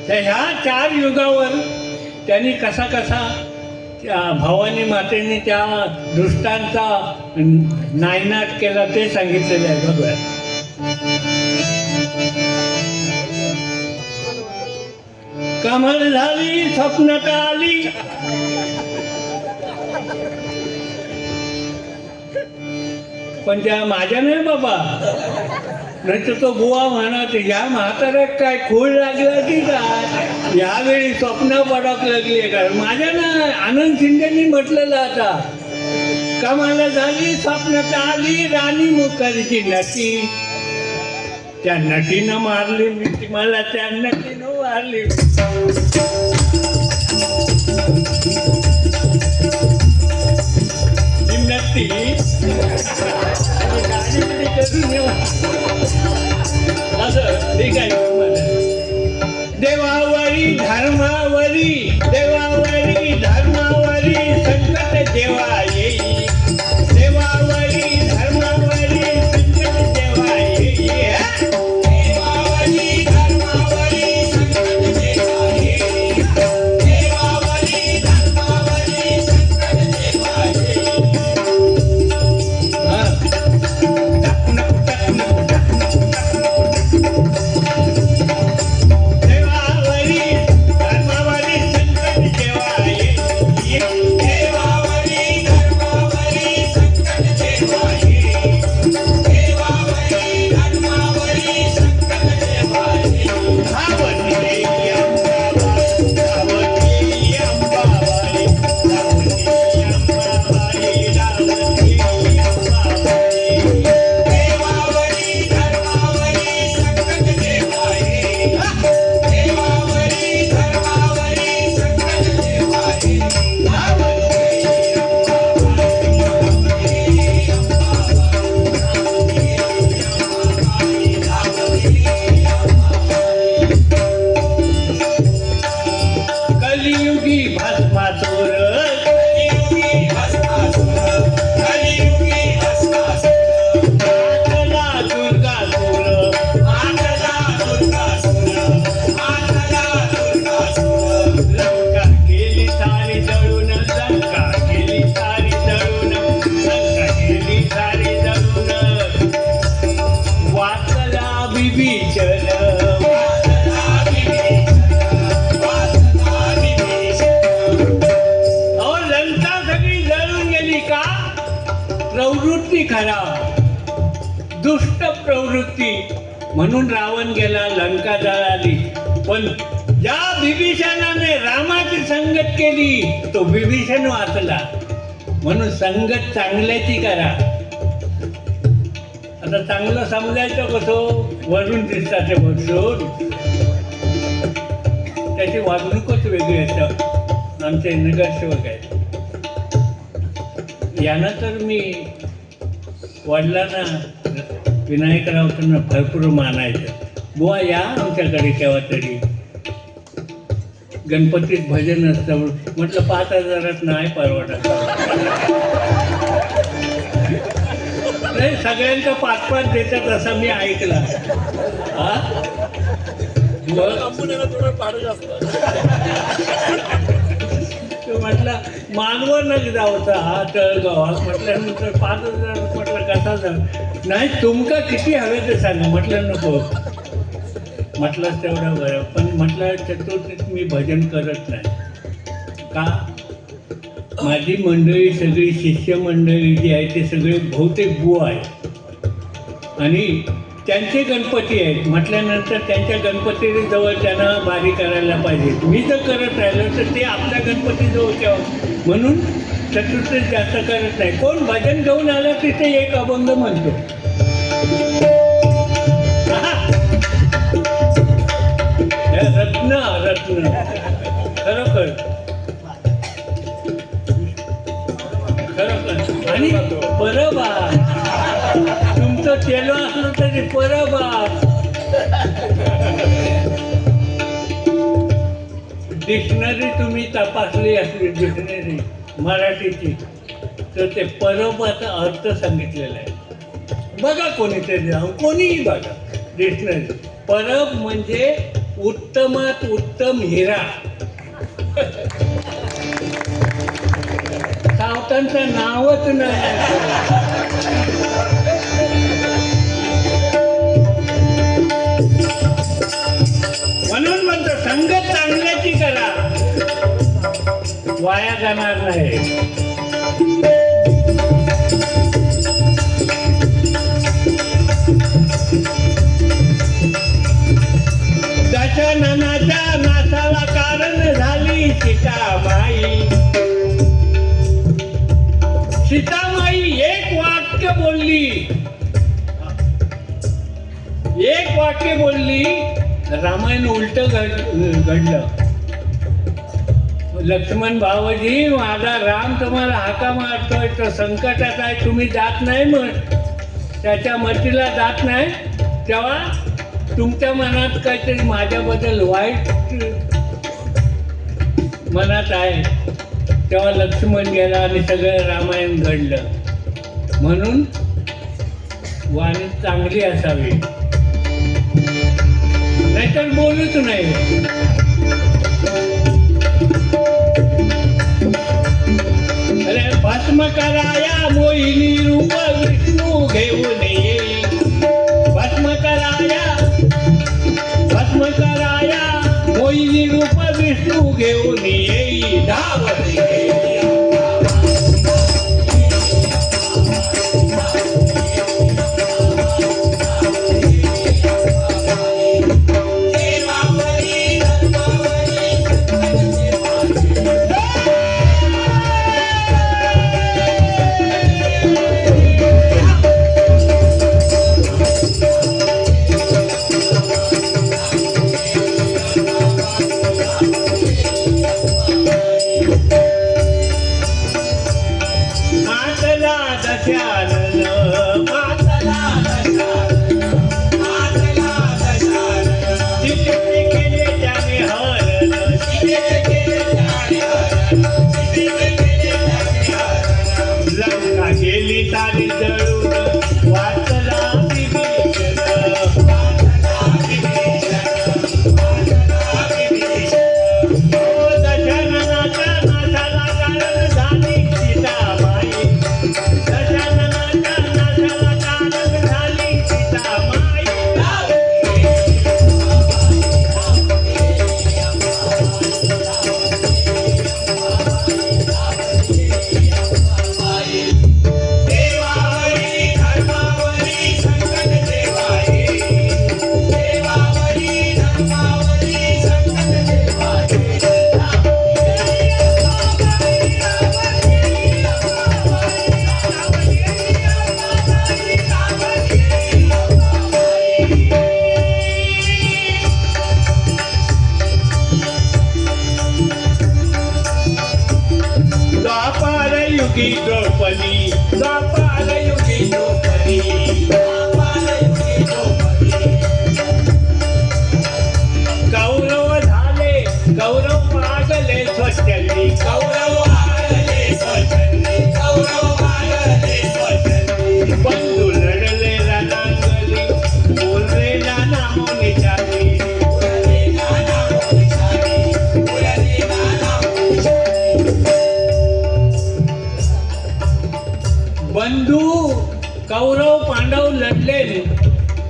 ह्या 4 युगावर त्यांनी कसा त्या भवानी मातेने त्या दुष्टांचा नायनाट केला ते सांगितलेलं आहे. बघूया. कमल झाली स्वप्नात आली, पण त्या माझ्या नाही बाबा. नाही तर तो बुवा म्हणत या म्हाताऱ्यात काय खूळ लागला की काय, यावेळी स्वप्न पडक लागली काय. माझ्या ना आनंद शिंदेनी म्हटलेलं आता, कमाल झाली स्वप्नात आली राणी मुखर्जी नटी. त्या नटीनं मारली मी, मला त्या नटीनं मारली. नटी गाडीमध्ये करून असं ठीक आहे. देवावरी धर्मावरी, देवावरी धर्मावरी संकट जेव्हा येई, देवावरी धर्मावरी संकट जेव्हा येई, देवावरी धर्मावरी संकट जेव्हा येई, देवावरी धर्मावरी संकट जेव्हा येई. दुष्ट प्रवृत्ती म्हणून रावण गेला, लंका जळाली. पण ज्या विभीषणाने रामाची संगत केली तो विभीषण वाचला. म्हणून संगत चांगल्याची करा. आता चांगलं समजायचं कसं, वरून दिसतात ते बसून त्याची वागणूकच वेगळी असतं. आमचे नगरसेवक आहेत, यांना तर मी वडिलांना विनायकरावतांना भरपूर मानायचं. बुवा या आमच्याकडे केव्हा तरी, गणपतीत भजन असतं. म्हटलं 5,000 नाही परवडत. नाही, सगळ्यांचं 5-5 देतात असं मी ऐकलं. हा म्हटलं मालवणच जावचा हा तळगाव. म्हटल्यानंतर 5,000 म्हटलं कसा जा. नाही तुमका किती हवे ते सांगा. म्हटलं नको. म्हटलं तेवढं बरं. पण म्हटलं चतुर्थीत मी भजन करत नाही. का? माझी मंडळी सगळी शिष्यमंडळी जी आहे ते सगळे बहुतेक बुवा आहेत आणि त्यांचे गणपती आहेत. म्हटल्यानंतर त्यांच्या गणपतीजवळ त्यांना बारी करायला पाहिजे. मी जर करत राहिलो तर ते आपल्या गणपतीजवळ ठेवा. म्हणून चतुर्थीत जास्त करत नाही. कोण भजन घेऊन आलं तिथे एक अभंग म्हणतो. रत्न रत्न खरोखर खरोखर. आणि परबा तुमचं चेलो असलं तरी परबा. डिक्शनरी तुम्ही तपासली असली डिक्शनरी मराठीची तर ते परबाचा अर्थ सांगितलेला आहे. बघा कोणीतरी जाऊन, कोणीही बघा डिक्शनरी. परब म्हणजे उत्तमात उत्तम हिरा. सावतांचं नावच नाही. म्हणून म्हणतो संगत चांगल्याची करा, वाया जाणार नाही. दशननाच्या नासाला कारण झाली सीतामाई. सीतामाई एक वाक्य बोलली, एक वाक्य बोलली. रामायण उलट घडलं. लक्ष्मण भावजी माझा राम तुम्हाला हाका मारतोय, तो संकटात आहे, तुम्ही जात नाही. मग त्याच्या मतीला जात नाही. तेव्हा तुमच्या मनात काहीतरी माझ्याबद्दल वाईट मनात आहे. तेव्हा लक्ष्मण गेला आणि सगळं रामायण घडलं. म्हणून वाणी चांगली असावी, नाहीतर बोलूच नाही. अरे भस्म कराया मोहिनी रूप विष्णू घेऊन येई. भस्म कराया मोहिनी रूप विष्णू घेऊन येई. धावती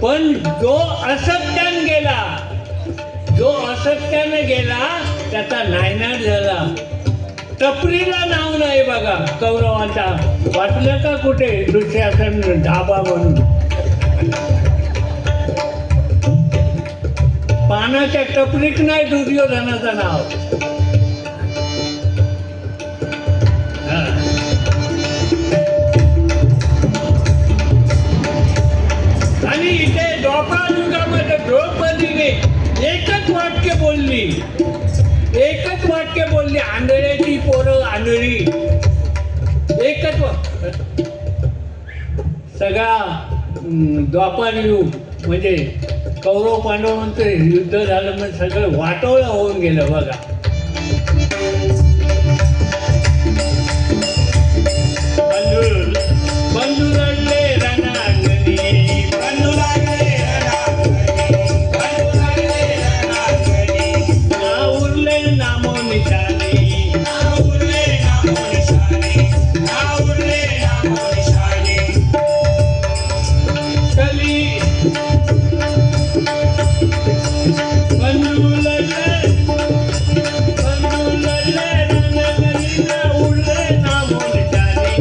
पण जो असत्याने गेला त्याचा नायनाट झाला. टपरीला नाव नाही बघा कौरवांचा. वाटलं का कुठे दुःशासन ढाबा म्हणून? पानाच्या टपरीत नाही दुर्योधनाचं नाव. आणि इथे द्वापर युगामध्ये द्रौपदीने एकच वाक्य बोलली, आंधळ्याची पोरं आंधळी. एकच सगळा द्वापर युग म्हणजे कौरव पांडवांचं युद्ध झालं म्हणजे सगळं वाटोळं होऊन गेलं बघा. बंधू लढले रणांगणी, बंधू लागले रणांगणी, ना उरले नामो निशाणी, कली बंधू लढले रणांगणी, ना उरले नामो निशाणी.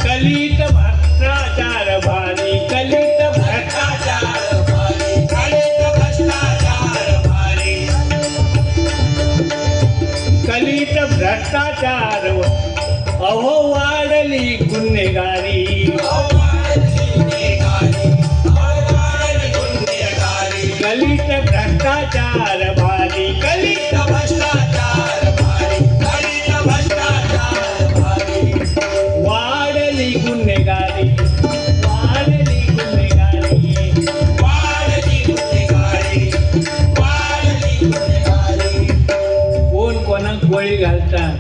कलित भ्रष्टाचार भारी, कलित भ्रष्टाचार भारी, कलित भ्रष्टाचार भारी, कलित भ्रष्टाचार. अहो वाढली गुन्हेगारी, कलित भ्रष्टाचार भारी, कलित भ्रष्टाचार भारी, कलित भ्रष्टाचार भारी. वाढली गुन्हेगारी, वाढली गुन्हेगारी, वाढली गुन्हेगारी, वाढली गुन्हेगारी. कोण कोणाक गोळी घालतात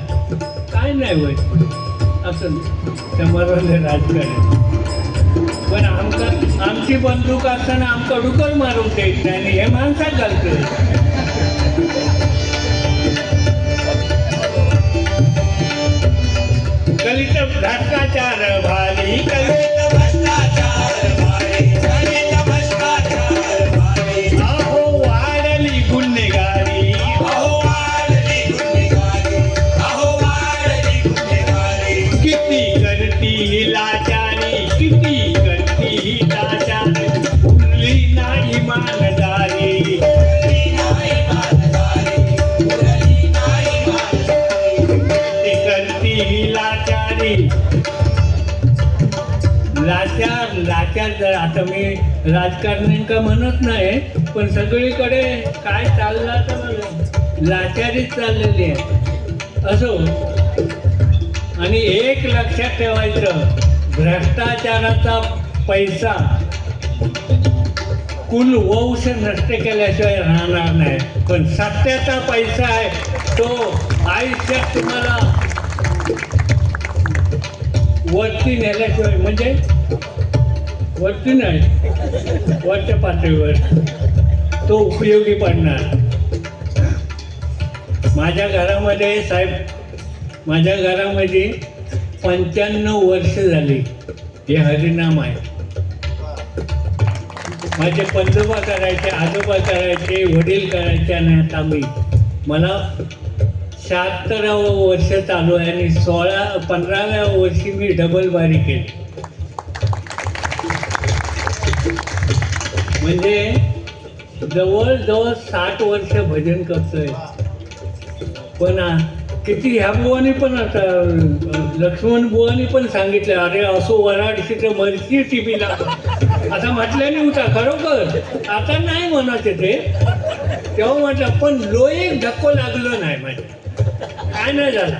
काय नाही होय असं समोरले राजकारण. पण आमची बंदूक असताना आमका डुकर मारून देत नाही आणि हे माणसात घालतोय. कलित भ्रष्टाचार भारी, कलित भ्रष्टाचार भारी, कलित भ्रष्टाचार भारी. अहो वाढली गुन्हेगारी, अहो वाढली गुन्हेगारी, अहो वाढली गुन्हेगारी. किती करती ही लाचारी, किती करती ही लाचारी, उरली नाही इमानदारी, उरली नाही इमानदारी, उरली नाही इमानदारी. किती करती ही लाचारी. लाचार जर आता मी राजकारण्यांका म्हणत नाही पण सगळीकडे काय चाललं तर लाचारीच चाललेली आहे असो. आणि एक लक्षात ठेवायचं, भ्रष्टाचाराचा पैसा कुल वंश नष्ट केल्याशिवाय राहणार नाही. पण सत्याचा पैसा आहे तो आयुष्यात तुम्हाला वरती नेल्याशिवाय म्हणजे वरती नाही वरच्या पातळीवर तो उपयोगी पडणार. माझ्या घरामध्ये साहेब, माझ्या घरामध्ये 95 वर्ष झाली हे हरिनाम आहे. माझे पंजोबा करायचे, आजोबा करायचे, वडील करायचे आणि आता मला 76वं वर्ष चालू आहे आणि 15व्या वर्षी मी डबल बारी केली. म्हणजे जवळजवळ 60 वर्ष भजन करतोय. पण किती ह्या बुवानी पण आता लक्ष्मण बुवानी पण सांगितलं, अरे असो वराडशी तर मरची टीव्हीला आता म्हटल्याने होता खरोखर. आता नाही म्हणत ते तेव्हा म्हटलं, पण लोक धक्को लागलो नाही माझ्या, काय नाही झाला.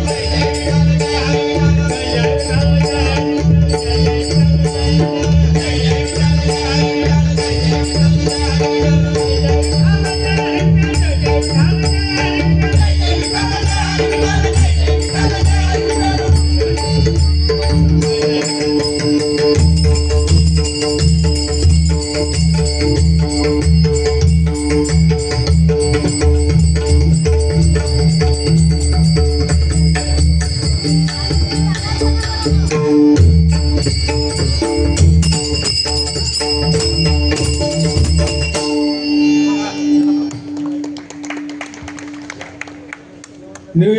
न्यू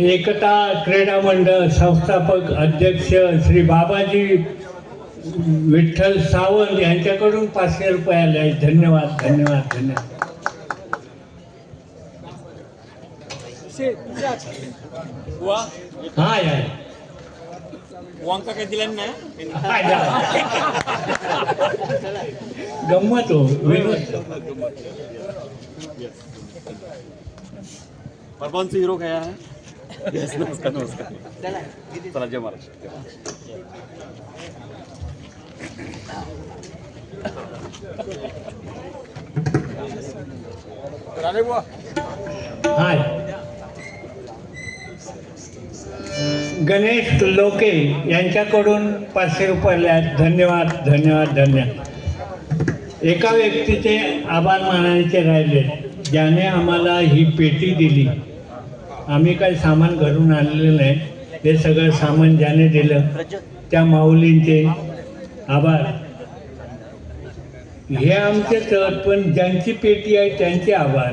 एकता क्रीडा मंडळ संस्थापक अध्यक्ष श्री बाबाजी विठ्ठल सावंत यांच्याकडून 500 रुपये आले आहेत. धन्यवाद धन्यवाद धन्यवाद. हा या गंमत हो विनोद. परवान से हीरो गया है. यस नमस्कार नमस्कार. चला जय महाराष्ट्र. हाय गणेश लोके यांच्याकडून 500 रुपये आले आहेत. धन्यवाद धन्यवाद धन्यवाद. एका व्यक्तीचे आभार मानायचे राहिले ज्याने आम्हाला ही पेटी दिली. आम्ही काही सामान घरून आणलेलं नाही. हे सगळं सामान ज्याने दिलं त्या माऊलींचे आभार. हे आमचे तर पण ज्यांची पेटी आहे त्यांचे आभार.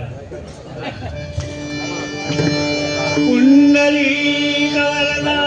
पुंडलिक वरदा